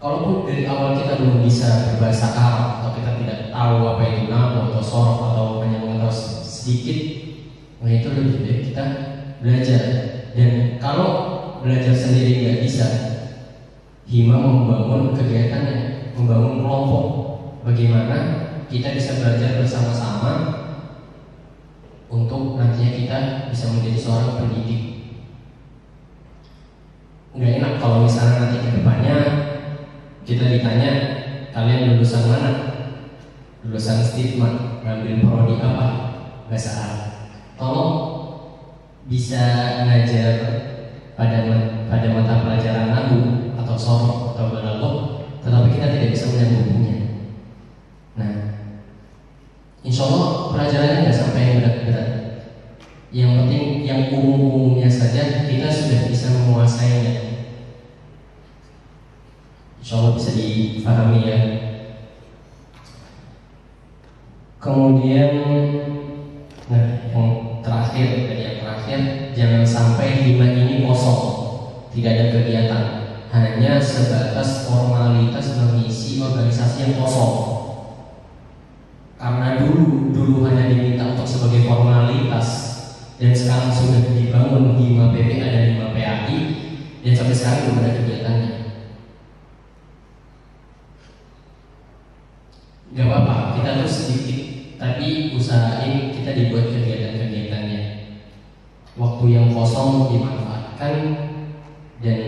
Kalaupun dari awal kita belum bisa berbahasa Arab, atau kita tidak tahu apa itu nahwu atau sorof, atau hanya mengetahui sedikit, nah itu lebih baik kita belajar. Dan kalau belajar sendiri nggak bisa, hima membangun kegiatan, membangun kelompok. Bagaimana kita bisa belajar bersama-sama untuk nantinya kita bisa menjadi seorang pendidik. Nggak enak kalau misalnya nanti ke depannya kita ditanya, kalian lulusan mana? Lulusan Stigma, ngambil prodi apa? Bahasa Arab. Tolong bisa ngajar pada mata pelajaran nahwu atau sorof atau balaghah, tetapi kita tidak bisa menyambungnya. Nah, insya Allah pelajarannya nggak sampai yang berat-berat. Yang penting yang umum-umumnya saja kita sudah bisa menguasainya. Insya Allah bisa dipahami ya. Kemudian, nah yang terakhir, jangan sampai hima ini kosong, tidak ada kegiatan, hanya sebatas formalitas mengisi organisasi yang kosong. Karena dulu hanya diminta untuk sebagai formalitas, dan sekarang sudah dibangun hima PPA dan hima PAI, dan sampai sekarang belum ada kegiatannya. Gak apa-apa, kita terus sedikit, tapi usahain kita dibuat kegiatan-kegiatannya. Waktu yang kosong dimanfaatkan, dan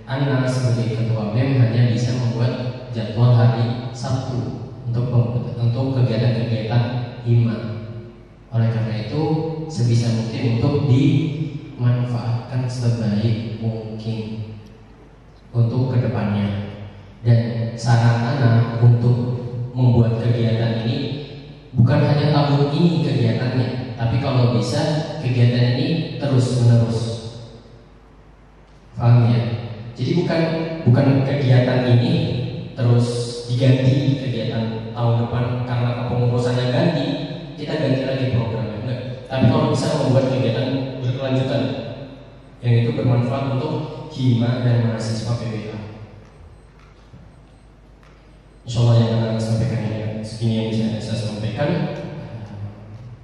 Ana sebagai ketua BEM hanya bisa membuat jadwal hari Sabtu untuk kegiatan-kegiatan hima. Oleh karena itu, sebisa mungkin untuk dimanfaatkan sebaik mungkin untuk kedepannya. Dan saran Ana untuk membuat kegiatan ini bukan hanya tahun ini kegiatannya, tapi kalau bisa kegiatan ini terus menerus. Paham ya? Jadi bukan kegiatan ini terus diganti kegiatan tahun depan karena kepengurusannya ganti, kita ganti lagi programnya. Enggak. Tapi kalau bisa membuat kegiatan berkelanjutan yang itu bermanfaat untuk hima dan mahasiswa PPA. Insya Allah yang akan saya sampaikan ini segini yang bisa saya sampaikan.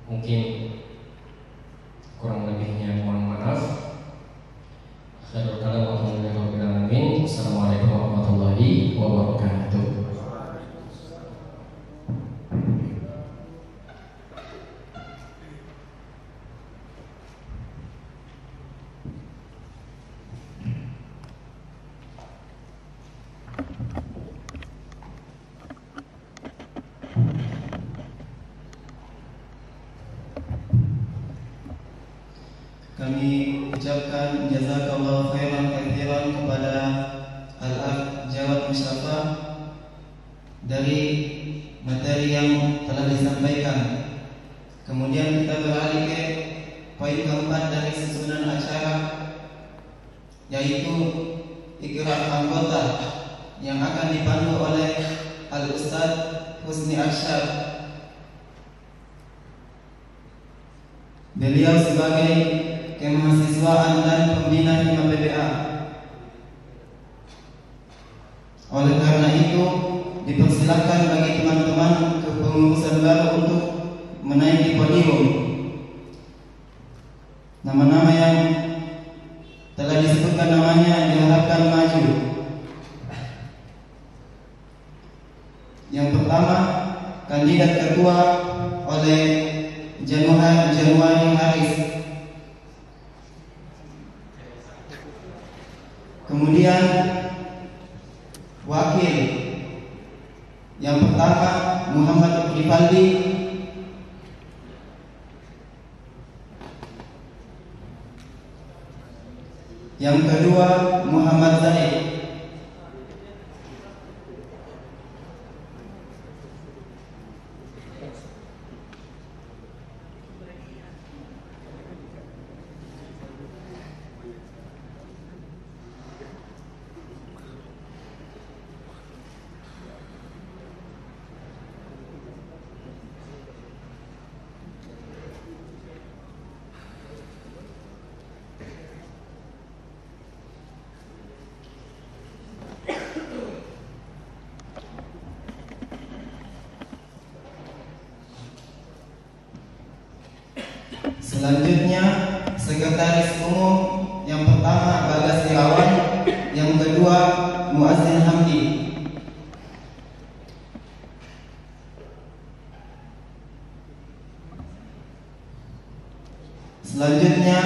Mungkin kurang lebihnya mohon maaf. Khairul kalam alhamdulillahirabbil alamin. Assalamualaikum warahmatullahi wabarakatuh. Kami ucapkan jazakallahu khairan katsiran kepada Al-Akh Jawad Mustafa dari materi yang telah disampaikan. Kemudian kita beralih ke poin keempat dari susunan acara, yaitu ikrar anggota yang akan dipandu oleh Al-Ustaz Husni Arsyad. Beliau sebagai kemahasiswaan dan pembina hima PPA. Oleh karena itu, dipersilakan bagi teman-teman kepengurusan baru untuk menaiki podium. Nama-nama yang telah disebutkan namanya diharapkan maju. Yang pertama, kandidat ketua oleh Januari Haris. Kemudian wakil yang pertama Muhammad Rifaldi, yang kedua Muhammad Zaid, selanjutnya sekretaris umum yang pertama Bagas Irawan, yang kedua Muazzin Hamdi. Selanjutnya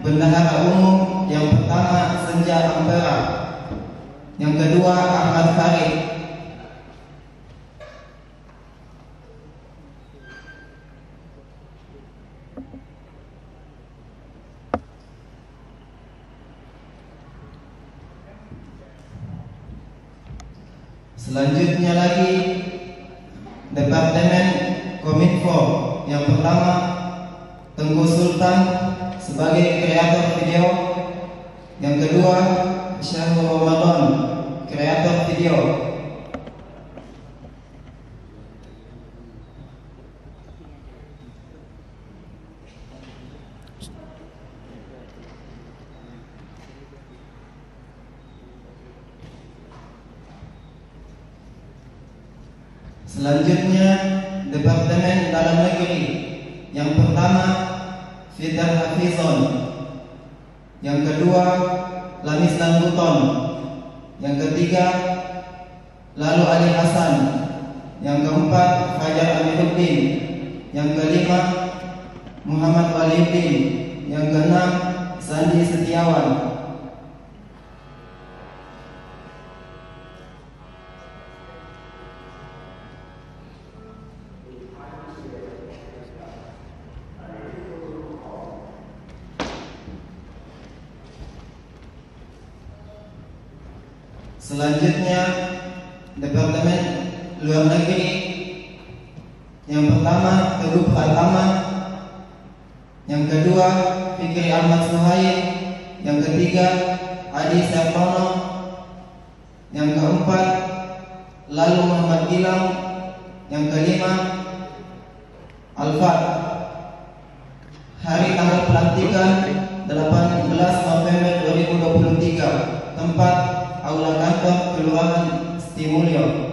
bendahara umum yang pertama Senja Ampera, yang kedua Ahmad Farid. Selanjutnya lagi Departemen Kominfo, yang pertama Tengku Sultan sebagai kreator video, yang kedua Syahrul Ramadan kreator video. Selanjutnya Departemen Dalam Negeri, yang pertama Fidan Hafizon, yang kedua Lamis Buton, yang ketiga Lalu Ali Hasan, yang keempat Fajar Amiruddin, yang kelima Muhammad Waliuddin, yang keenam Sandi Setiawan. Selanjutnya Departemen Luar Negeri, yang pertama Teguh Pratama, yang kedua Fikri Ahmad Suhaib, yang ketiga Adi Sartono, yang keempat Lalu Muhammad Gilang, yang kelima Alfat. Hari tanggal pelantikan 18 November 2023, tempat Aula Kantor Kelurahan Stimulyo.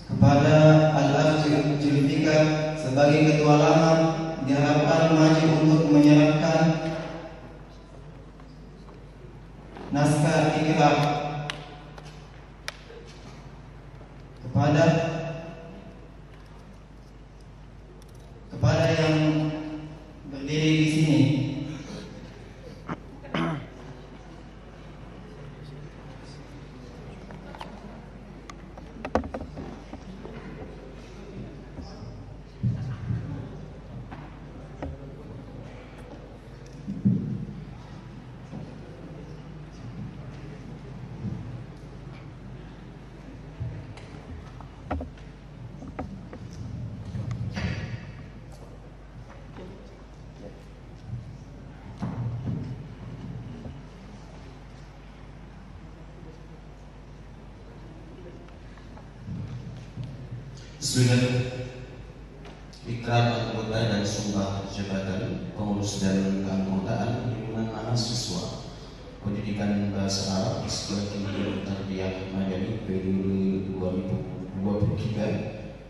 Kepada Al-Af Julfikar sebagai ketua lama diharapkan maju untuk menyerahkan naskah ikrah kepada yang berdiri di sini. Sudah ikrar anggota dan sumpah jabatan pengurus dan keanggotaan himpunan mahasiswa pendidikan bahasa Arab Sekolah Tinggi Tarbiyah Madani periode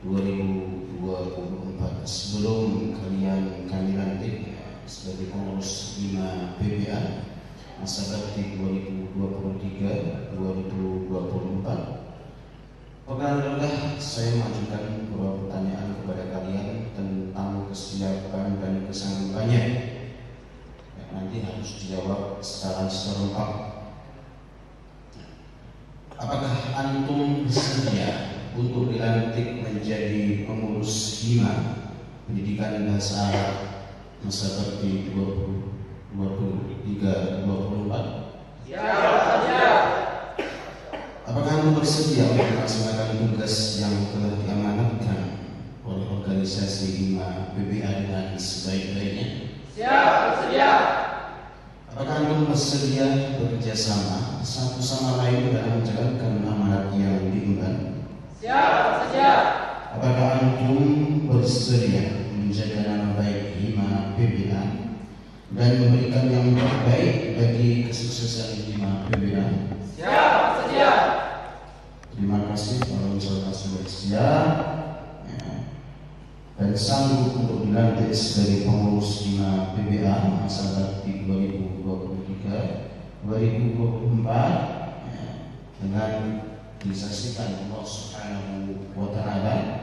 2023-2024. Sebelum kami lantik sebagai pengurus 5 PBA masa bakti 2023-2024, perkenalkanlah saya mengajukan beberapa pertanyaan kepada kalian tentang kesiapan dan kesanggupannya yang nanti harus dijawab secara lengkap. Apakah antum bersedia untuk dilantik menjadi pengurus HIMA pendidikan bahasa Arab masa bakti 2023-2024? Apakah anda bersedia untuk melaksanakan tugas yang telah diamanatkan oleh organisasi HIMA PBA dengan sebaik-baiknya? Siap, bersedia. Apakah anda bersedia bekerja sama satu sama lain dalam menjalankan amanat yang diemban? Siap, bersedia. Apakah antum bersedia menjaga nama baik HIMA PBA dan memberikan yang terbaik bagi kesuksesan HIMA PBA? Siap, bersedia. Terima kasih kalau misalnya sudah siap dan sanggup untuk dilantik sebagai pengurus HIMA PBA masa bakti 2023-2024 dengan disaksikan Allah Subhanahu wa Ta'ala,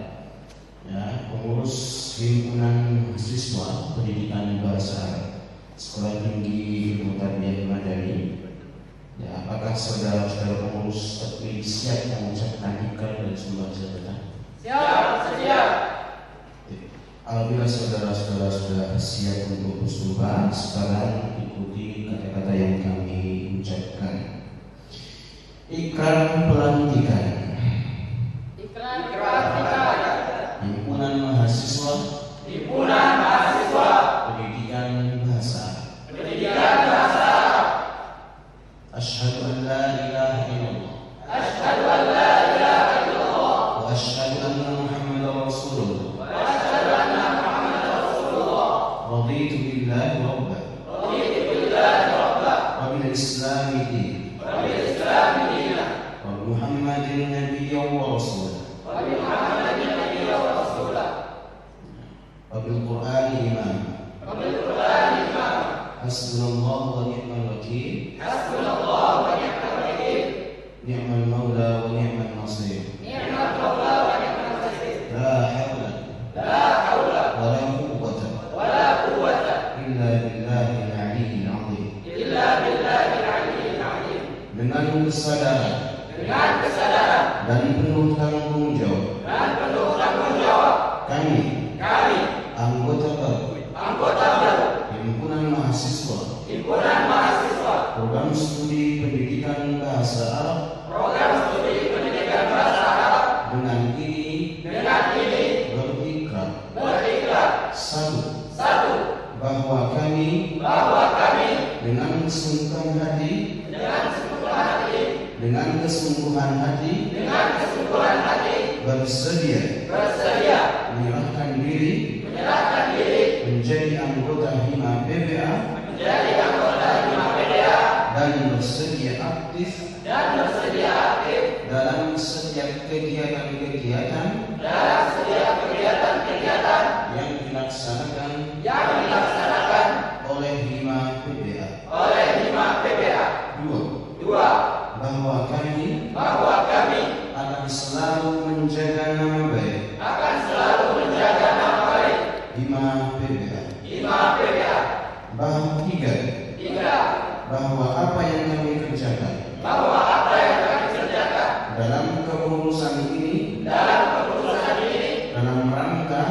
pengurus himpunan mahasiswa pendidikan bahasa Sekolah Tinggi Ilmu Tarbiyah Madani. Apakah saudara-saudara pengurus terpilih siap mengucapkan ikrar dan sumpah jabatan? Siap, bersedia. Apabila saudara-saudara sudah siap untuk bersumpah, sekarang ikuti kata-kata yang kami ucapkan. Ikrar pelantikan. Ikrar pelantikan. Himpunan mahasiswa pendidikan bahasa. Asyhadu an la ilaha illallah. Wa asyhadu anna Muhammadar Rasulullah. Raditu billahi rabban. Wa bil Islami dinan. Wa Muhammadin nabiyyan wa rasulan. Wa bil Qur'ani imam. Hasbunallahu wa ni'mal wakil. Ni'mal maula wa ni'mal nasir. La hawla wa la quwwata illa billahil aliyyil azim. Dengan kesadaran dan penuh tanggung jawab kami anggota baru himpunan mahasiswa program studi pendidikan bahasa Arab dengan ini berikrar. Satu, bahwa kami dengan kesungguhan hati bersedia menyerahkan diri menjadi anggota HIMA PBA dan bersedia aktif dalam setiap kegiatan-kegiatan yang dilaksanakan oleh HIMA PBA. Dua, bahwa kami akan selalu menjaga nama baik HIMA PBA. Tiga, bahwa apa yang kami kerjakan dalam kepengurusan ini dalam rangka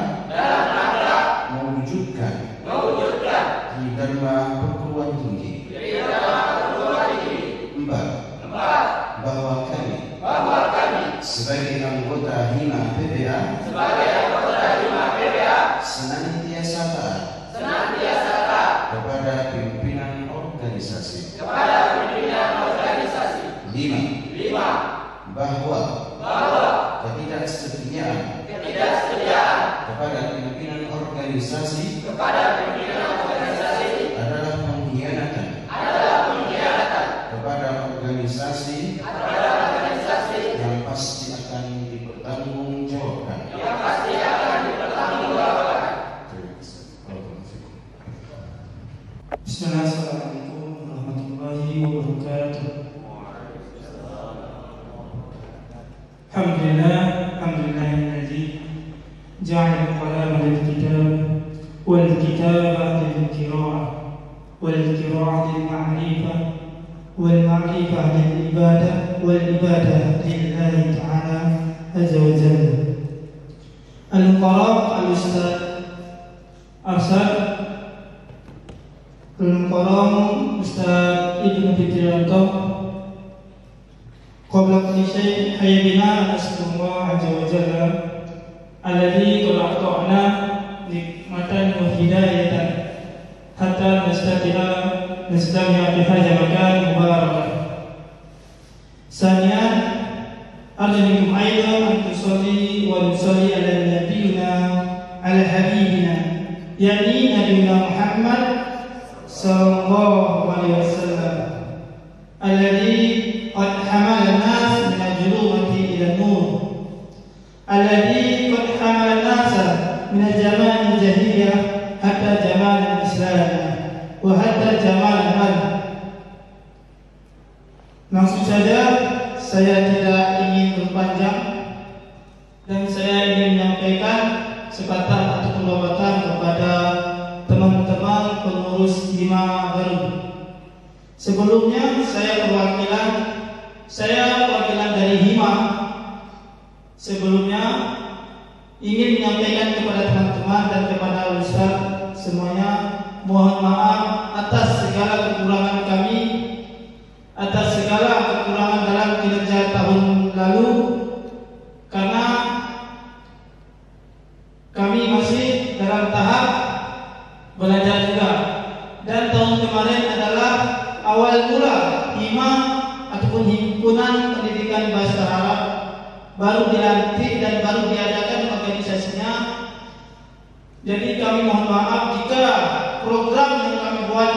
mewujudkan Dharma Perguruan Tinggi. Empat, bahwa kami sebagai anggota HIMA PBA senantiasa taat kepada pimpinan organisasi. Lima, bahwa ketidaksetiaan kepada pimpinan organisasi adalah pengkhianatan kepada organisasi yang pasti akan dipertanggungjawabkan. Assalamualaikum warahmatullahi wabarakatuh. Alhamdulillahilladzi ja'ala al-qalama lil-kitab wal-kitaba lil-qira'ah wal-qira'ah lil-ma'rifah wal-ma'rifah lil-ibadah wal-ibadah lillahi ta'ala azza wa jalla. Al-Muqarrab al-Ustaz Arsad Al-Muqarrab Ustaz Ibnu Fitriyanto qabla kulli syai' hayya bina asmullah azza wa jalla alladhi qad a'ta'na nikmatan wa hidayatan hatta nastami'a fi hadha makan mubarak. Saniyan arjulikum aidan an tusalli wa nusalli ala nabiyyina ala habibina yani nabiyina Muhammad sallallahu alaihi wasallam alladhi qad hamala an-nas min al-julumati ila an-nur alladhi qad hamala an-nas min al-jamal al-jahiliyah hatta jamal al-islam wa hatta jamal al-mal. Langsung saja, saya tidak ingin berpanjang dan saya ingin menyampaikan sepatah ataupun dua patah kepada teman-teman pengurus Hima baru. Sebelumnya saya perwakilan dari Hima. Sebelumnya ingin menyampaikan kepada teman-teman dan kepada Ustaz semuanya, mohon maaf atas segala kekurangan kami, atas segala kekurangan dalam kinerja tahun lalu, karena kami masih dalam tahap belajar juga. Dan tahun kemarin adalah awal mula Hima ataupun Himpunan Pendidikan Bahasa Arab baru dilantik dan baru diadakan organisasinya. Jadi kami mohon maaf jika program yang kami buat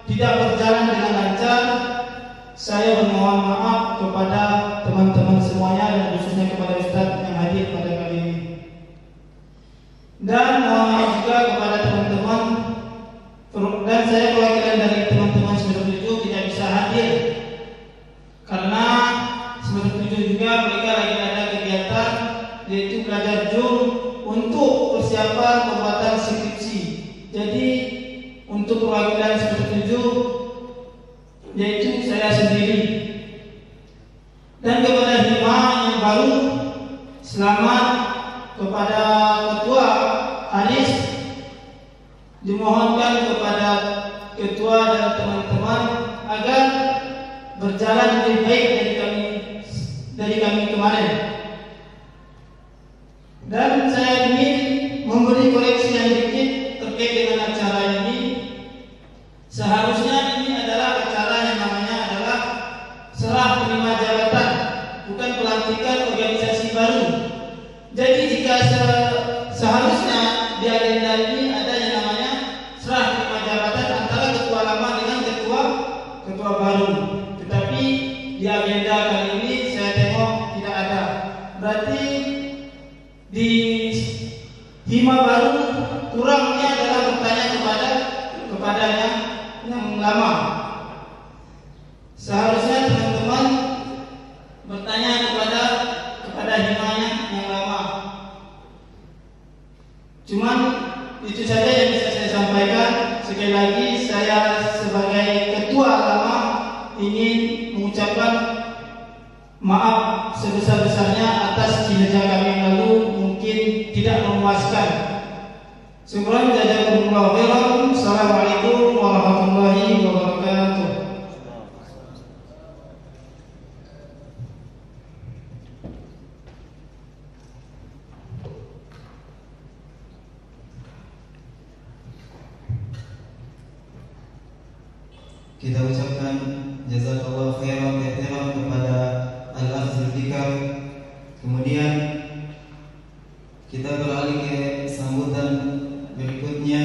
tidak berjalan dengan lancar. Saya bermohon maaf kepada teman-teman semuanya dan khususnya kepada Ustaz yang hadir pada kali ini. Dan mohon maaf juga kepada teman-teman, dan saya perwakilan dari teman-teman semester 7 tidak bisa hadir karena semester 7 juga mereka lagi ada kegiatan yaitu belajar Zoom untuk persiapan pembuatan skripsi. Jadi untuk perwakilan semester 7 yaitu saya sendiri. Dan kepada Hima yang baru, selamat. Kepada Ketua Haris, dimohonkan kepada Ketua dan teman-teman agar berjalan lebih baik dari kami kemarin. Dan saya ingin memberi koreksi yang sedikit terkait dengan acara ini. Seharusnya ini adalah acara yang namanya adalah serah terima jabatan, bukan pelantikan organisasi baru. Jadi jika seharusnya di agenda ini ada yang namanya serah terima jabatan antara ketua lama dengan ketua baru. Tetapi di agenda kali ini saya tengok tidak ada. Berarti di Hima baru kurangnya adalah bertanya kepada yang lama. Seharusnya teman-teman bertanya kepada Hima yang lama. Cuman itu saja yang bisa saya sampaikan. Sekali lagi saya sebagai ketua lama ingin mengucapkan maaf sebesar-besarnya atas kinerja kami yang lalu mungkin tidak memuaskan. Syukran jazakumullahu khairan. Assalamualaikum warahmatullahi wabarakatuh. Kita ucapkan jazakallahu khairan kepada Al-Akh Zulfikar. Kemudian Kita beralih ke sambutan berikutnya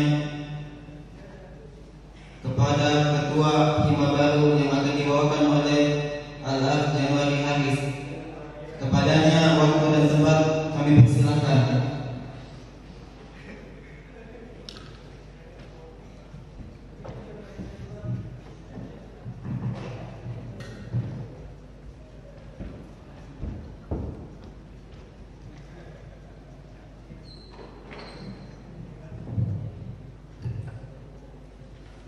kepada Ketua Hima baru yang akan dibawakan oleh Al-Akh Januari Hafiz. Kepadanya waktu dan tempat kami persilahkan.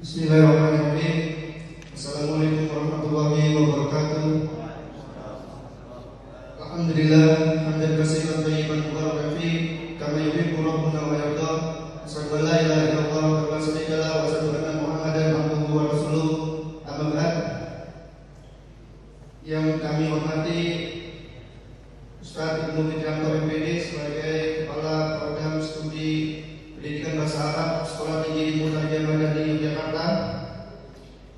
Bismillahirrahmanirrahim. Assalamualaikum warahmatullahi wabarakatuh. Alhamdulillah, hamdan katsiran thayyiban mubarakan fi kama yuhibbu rabbuna wa yarda. Asyhadu an la ilaha illallah wa asyhadu anna Muhammadan abduhu wa rasuluh. Amma ba'd. Yang kami hormati Ustaz Ibnu Fitrianto MPD sebagai Kepala Program Studi Pendidikan Bahasa Arab Sekolah Tinggi Ilmu Tarbiyah Madani Yogyakarta.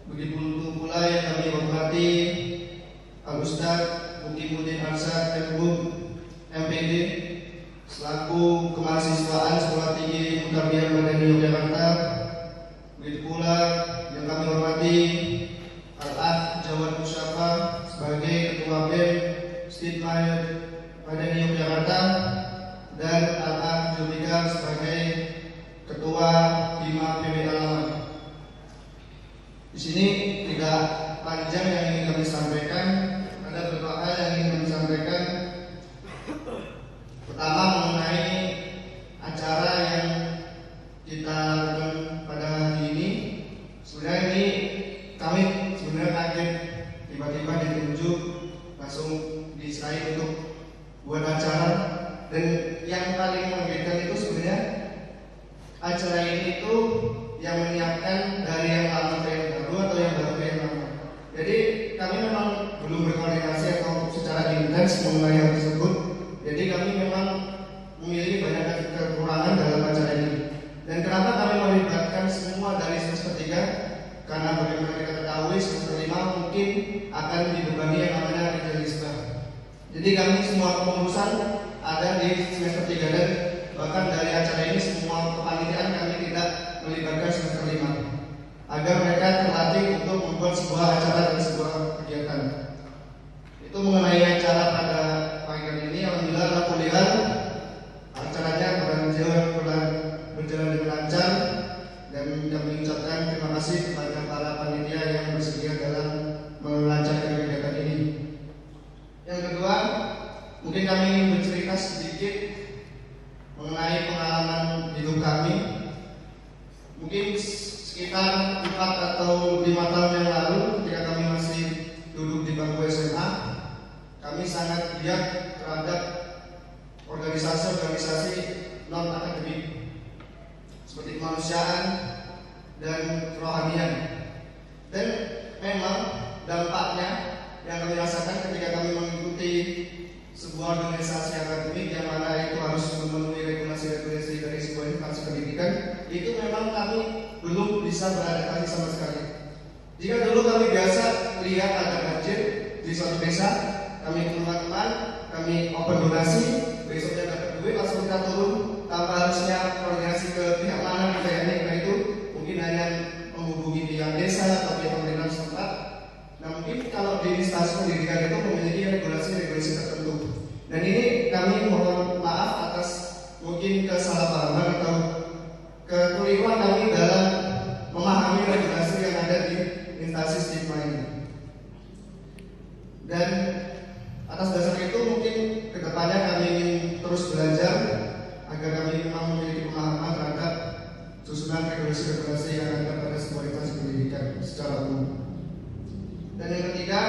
Begitu pula yang kami hormati Al-Ustaz Mukimuddin Arsyad MPD selaku kemahasiswaan Sekolah Tinggi Ilmu Tarbiyah Madani Yogyakarta. Begitu pula yang kami hormati Al-Akh Jawad Musyafa sebagai Ketua BEM Stigma Madani Yogyakarta dan Al-Akh Julika sebagai Ketua Hima PB Alaman. Di sini tidak panjang yang ingin kami sampaikan, ada beberapa hal yang ingin kami sampaikan. Pertama mengenai acara yang kita lakukan pada hari ini. Sebenarnya ini kami kaget tiba-tiba ditunjuk langsung diserahin untuk buat acara, dan yang paling mengagetkan itu sebenarnya acara ini itu yang menyiapkan dari yang lama ke yang baru atau yang baru ke yang lama. Jadi kami memang belum berkoordinasi atau secara intens mengenai hal tersebut. Jadi kami memang memiliki banyak kekurangan dalam acara ini. Dan kenapa kami melibatkan semua dari semester 3? Karena bagaimana kita ketahui semester 5 mungkin akan dibebani yang namanya regionalisme. Jadi kami semua kepengurusan ada di semester 3 dan bahkan dari acara ini semua kepanitiaan kami tidak melibatkan semester 5 agar mereka terlatih untuk membuat sebuah acara dan sebuah kegiatan. Itu mengenai acara pada pagi hari ini. Alhamdulillah alhamdulillah acaranya berjalan dengan lancar, dan kami mengucapkan terima kasih kepada para panitia yang bersedia dalam melancarkan kegiatan ini. Yang kedua, mungkin kami ingin bercerita sedikit mengenai pengalaman hidup kami. Mungkin sekitar 4 atau 5 tahun yang lalu ketika kami masih duduk di bangku SMA, kami sangat giat terhadap organisasi-organisasi non-akademik seperti kemanusiaan dan kerohanian. Dan memang dampaknya yang kami rasakan ketika kami mengikuti sebuah organisasi akademik yang mana itu harus memenuhi regulasi-regulasi dari sebuah instansi pendidikan, itu memang kami belum bisa beradaptasi sama sekali. Jika dulu kami biasa lihat ada banjir di suatu desa, kami ke rumah teman, kami open donasi, besoknya dapat duit langsung kita turun tanpa harusnya koordinasi ke pihak mana kita ini, karena itu mungkin hanya menghubungi pihak desa atau pihak pemerintahan setempat. Nah mungkin kalau di instansi pendidikan itu memiliki regulasi-regulasi tertentu. Dan ini kami mohon maaf atas mungkin kesalahpahaman atau kekeliruan kami dalam memahami regulasi yang ada di instansi stigma ini. Dan atas dasar itu mungkin kedepannya kami ingin terus belajar agar kami memang memiliki pemahaman terhadap susunan regulasi-regulasi yang ada pada sebuah instansi pendidikan secara umum. Dan yang ketiga,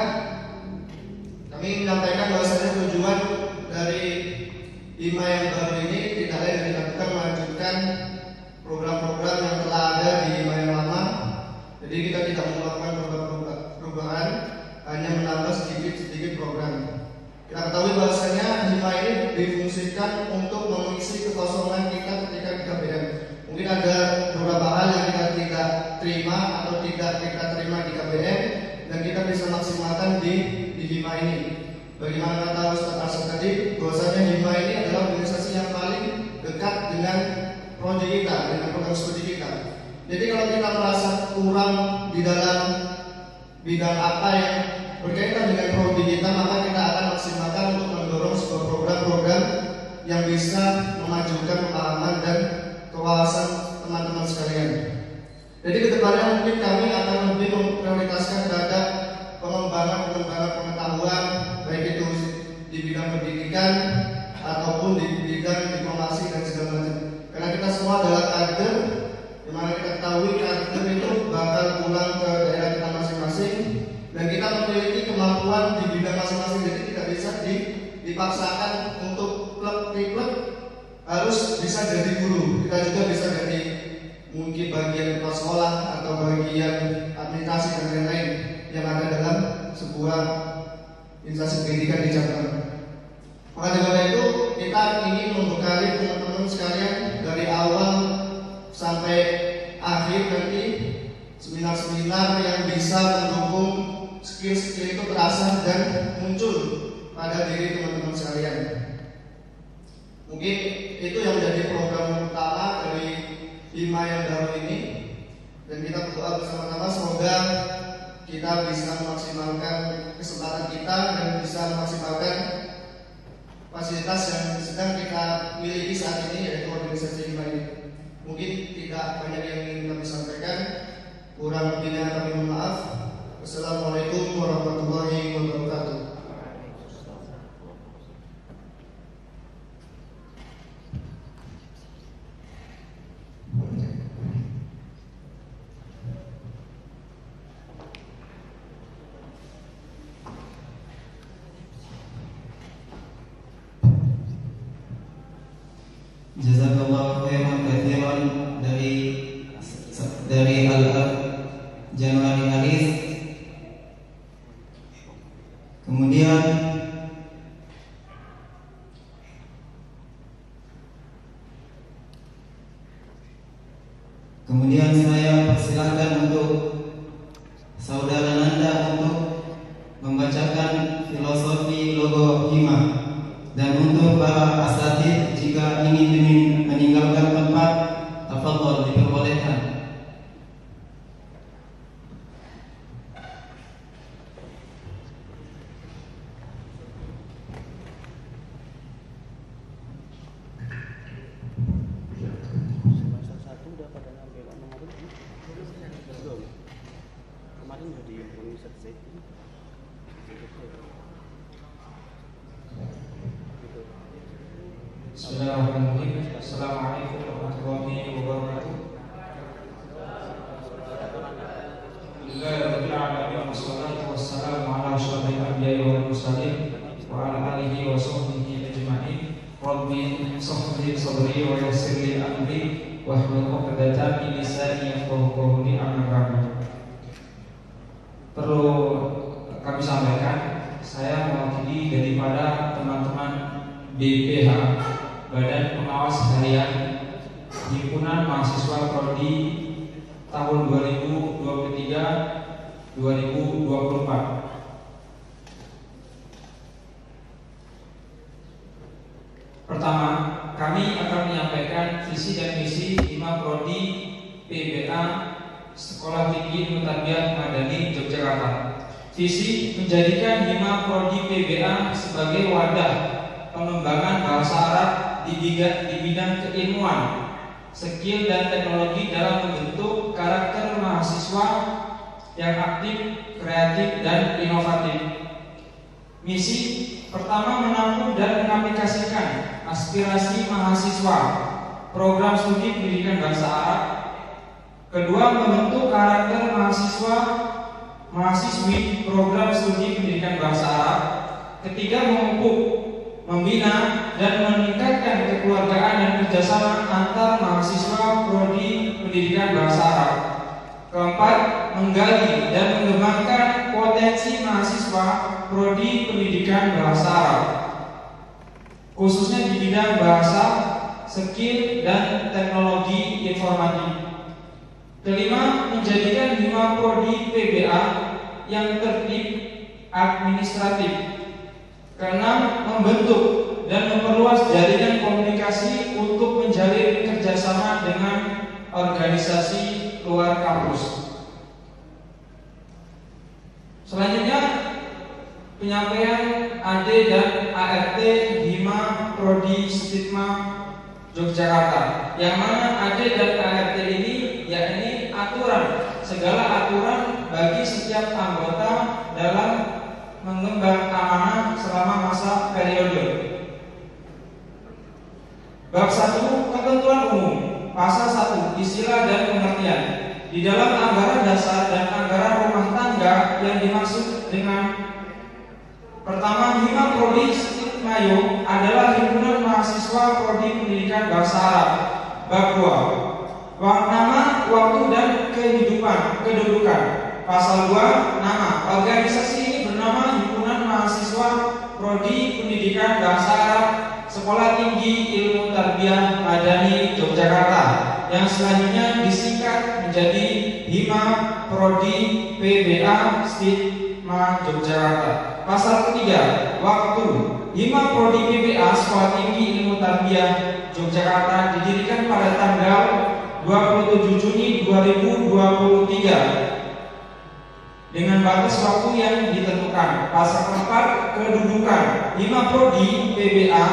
kami menyampaikan bahwasanya tujuan dari Hima yang baru ini tidak lain dilakukan melanjutkan program-program yang telah ada di Hima yang lama. Jadi kita tidak melakukan perubahan, hanya menambah sedikit-sedikit program. Kita ketahui bahwasanya Hima ini difungsikan untuk mengisi kekosongan kita ketika kita BM. Mungkin ada beberapa hal yang kita tidak terima atau tidak kita terima di KBM, dan kita bisa maksimalkan di Hima ini. Bagaimana kata Ustaz Arsyad tadi, bahwasanya Hima ini adalah organisasi yang paling dengan prodi kita, dengan program studi kita. Jadi kalau kita merasa kurang di dalam bidang apa yang berkaitan dengan prodi kita, maka kita akan maksimalkan untuk mendorong sebuah program-program yang bisa memajukan pemahaman dan kewawasan teman-teman sekalian. Jadi kedepannya mungkin kami akan lebih memprioritaskan terhadap pengembangan pengetahuan, baik itu di bidang pendidikan ataupun di bidang diplomasi dan segala macam. Karena kita semua adalah kader, di mana kita ketahui kader itu bakal pulang ke daerah kita masing-masing, dan kita memiliki kemampuan di bidang masing-masing. Jadi tidak bisa dipaksakan untuk klub harus bisa jadi guru. Kita juga bisa jadi mungkin bagian kepala sekolah atau bagian administrasi dan lain-lain yang ada dalam sebuah instansi pendidikan di Jakarta. Maka dengan itu kita ingin membekali teman-teman sekalian dari awal sampai akhir nanti seminar-seminar yang bisa mendukung skill-skill itu terasa dan muncul pada diri teman-teman sekalian. Mungkin itu yang menjadi program utama dari Hima yang baru ini, dan kita berdoa bersama-sama semoga kita bisa memaksimalkan kesempatan kita dan bisa memaksimalkan fasilitas yang sedang kita miliki saat ini, yaitu organisasi Hima ini. Mungkin tidak banyak yang ingin kami sampaikan, kurang lebihnya kami mohon maaf. Wassalamualaikum warahmatullahi wabarakatuh. Jazakallahu khairan katsiran dari Al-Ab Januari Haris. Kemudian saya persilahkan untuk saudara Nanda untuk membacakan filosofi logo Hima, dan untuk para asatidz jika ingin meninggalkan tempat, tafadhol diperbolehkan. Bismillahirrahmanirrahim. Assalamualaikum warahmatullahi wabarakatuh. Alhamdulillahirabbil alamin wassalatu wassalamu ala asyrofil anbiya'i wal mursalin wa ala alihi wa sahbihi ajma'in. Rabbi shrah li sadri wa yassir li amri wahlul 'uqdatam min lisani yafqahu qawli. Amma ba'du. Perlu kami sampaikan, saya mewakili daripada teman-teman BPH, Badan Pengawas Harian Himpunan Mahasiswa Prodi tahun 2023-2024. Pertama, kami akan menyampaikan visi dan misi Hima Prodi PBA Sekolah Tinggi Ilmu Tarbiyah Madani Yogyakarta. Visi menjadikan Hima Prodi PBA sebagai wadah pengembangan bahasa Arab di bidang keilmuan, skill dan teknologi dalam membentuk karakter mahasiswa yang aktif, kreatif dan inovatif. Misi pertama, menampung dan mengaplikasikan aspirasi mahasiswa program studi pendidikan bahasa Arab. Kedua, membentuk karakter mahasiswi program studi pendidikan bahasa Arab. Ketiga, memupuk, membina dan meningkatkan kekeluargaan dan kerjasama antar mahasiswa prodi pendidikan bahasa Arab. Keempat, menggali dan mengembangkan potensi mahasiswa prodi pendidikan bahasa Arab, khususnya di bidang bahasa, skill dan teknologi informatif. Kelima, menjadikan Hima Prodi PBA yang tertib administratif. Keenam, membentuk dan memperluas jaringan komunikasi untuk menjalin kerjasama dengan organisasi luar kampus. Selanjutnya penyampaian AD dan ART Hima Prodi Stigma Yogyakarta, yang mana AD dan ART ini yakni segala aturan bagi setiap anggota dalam mengemban amanah selama masa periode. Bab 1 Ketentuan Umum. Pasal 1 Istilah dan Pengertian. Di dalam anggaran dasar dan anggaran rumah tangga yang dimaksud dengan pertama, Hima Prodi Stigmayo adalah himpunan mahasiswa Prodi Pendidikan Bahasa Arab. Bab 2 Nama, waktu, dan kedudukan. Pasal 2 Nama. Organisasi ini bernama Himpunan Mahasiswa Prodi Pendidikan Bahasa Arab Sekolah Tinggi Ilmu Tarbiyah Madani Yogyakarta, yang selanjutnya disingkat menjadi Hima Prodi PBA Stigma Yogyakarta. Pasal ketiga Waktu. Hima Prodi PBA Sekolah Tinggi Ilmu Tarbiyah Yogyakarta didirikan pada tanggal 27 Juni 2023 dengan batas waktu yang ditentukan. Pasal keempat Kedudukan. Hima Prodi PBA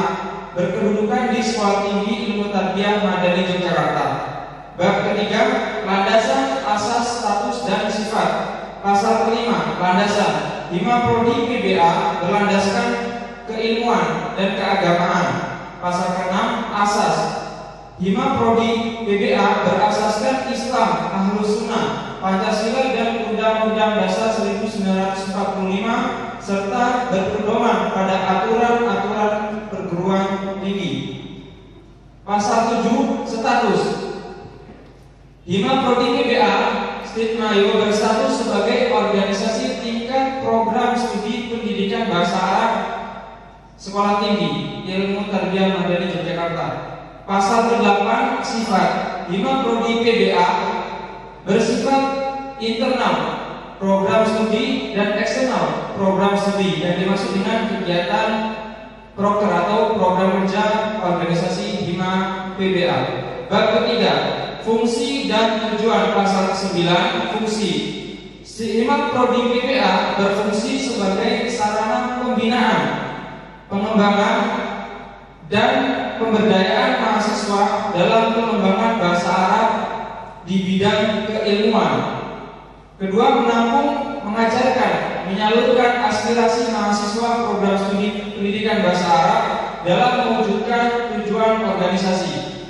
berkedudukan di Sekolah Tinggi Ilmu Tarbiyah Madani Yogyakarta. Bab ketiga Landasan, Asas, Status, dan Sifat. Pasal kelima Landasan. Hima Prodi PBA berlandaskan keilmuan dan keagamaan. Pasal keenam Asas. Hima Prodi PBA berasaskan Islam, Ahlus Sunnah, Pancasila, dan Undang-Undang Dasar 1945 serta berpedoman pada aturan-aturan perguruan tinggi. Pasal 7 Status. Hima Prodi PBA Stigmayo berstatus sebagai organisasi tingkat program studi pendidikan bahasa Arab Sekolah Tinggi Ilmu Tarbiyah Madani Yogyakarta. Pasal 8 Sifat. Hima Prodi PBA bersifat internal program studi dan eksternal program studi, yang dimaksud dengan kegiatan proker atau program kerja organisasi Hima PBA. Bab ketiga Fungsi dan tujuan. Pasal 9 Fungsi. Hima Prodi PBA berfungsi sebagai sarana pembinaan, pengembangan, dan pemberdayaan mahasiswa dalam pengembangan bahasa Arab di bidang keilmuan. Kedua, menampung, mengajarkan, menyalurkan aspirasi mahasiswa program studi pendidikan bahasa Arab dalam mewujudkan tujuan organisasi.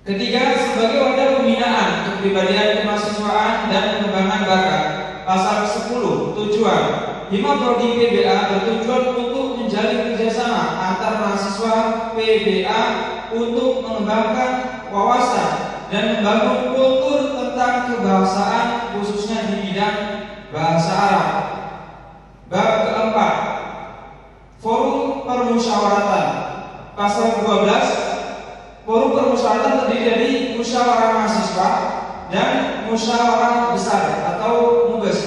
Ketiga, sebagai wadah pembinaan kepribadian kemahasiswaan dan pengembangan bakat. Pasal 10 Tujuan. Hima Prodi PBA bertujuan untuk menjalin kerjasama antar mahasiswa PBA untuk mengembangkan wawasan dan membangun kultur tentang kebahasaan khususnya di bidang bahasa Arab. Bab keempat Forum Permusyawaratan. Pasal 12 Forum permusyawaratan terdiri dari musyawarah mahasiswa dan musyawarah besar atau MUBES.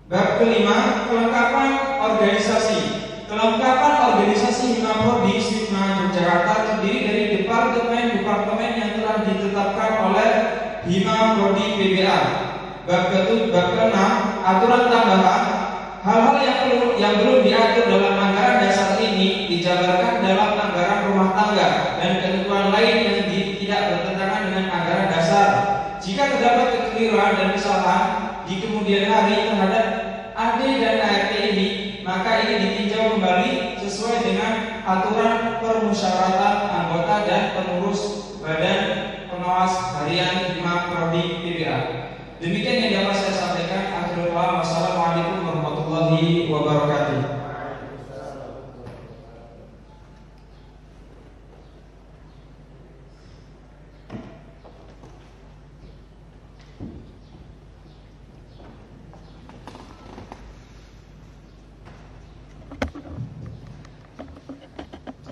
Bab kelima Kelengkapan organisasi. Kelengkapan organisasi Hima Prodi Stigma Yogyakarta terdiri dari departemen-departemen yang telah ditetapkan oleh Hima Prodi PBA. Bab ke-6 Aturan tambahan. Hal-hal yang belum diatur dalam anggaran dasar ini dijabarkan dalam anggaran rumah tangga dan ketentuan lain yang tidak bertentangan dengan anggaran dasar. Jika terdapat kekeliruan dan kesalahan di kemudian hari terhadap AD dan ART ini, maka ini ditinjau kembali sesuai dengan aturan permusyawaratan anggota dan pengurus Badan Pengawas Harian Hima Prodi PBA. Demikian yang dapat saya sampaikan. Akhirul kalam. Wassalamualaikum warahmatullahi wabarakatuh.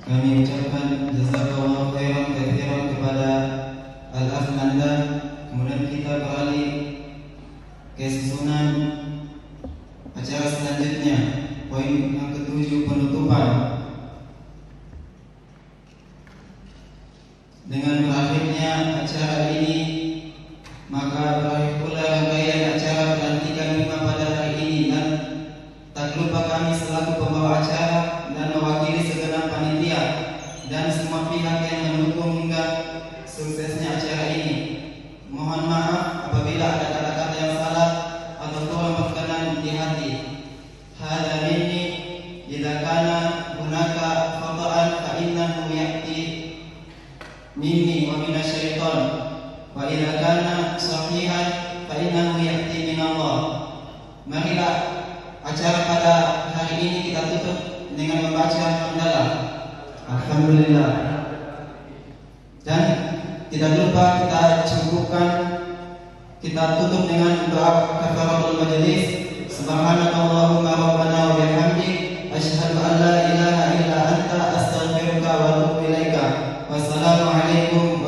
Kami ucapkan jazakallahu khairan katsiran kepada Al-Akh Nanda. Kemudian kita beralih ke susunan acara selanjutnya. Poin yang ke-7 penutupan. bahwa kami selaku pembawa acara dan mewakili segenap panitia dan semua pihak yang mendukung hingga suksesnya acara ini, mohon maaf apabila ada kata-kata yang salah atau kurang berkenan di hati. Hadza minni idza kana hunaka khata'an fa innahu ya'ti minni wa minasyaiton, wa idza kana sahihan fa innahu ya'ti min Allah. Marilah acara pada hari ini kita tutup dengan membaca hamdalah. Alhamdulillah. Dan tidak lupa kita cukupkan, kita tutup dengan doa kafaratul majelis. Subhanakallahumma rabbana wa bihamdik asyhadu an la ilaha illa anta astaghfiruka wa atubu ilaika. Wassalamu alaikum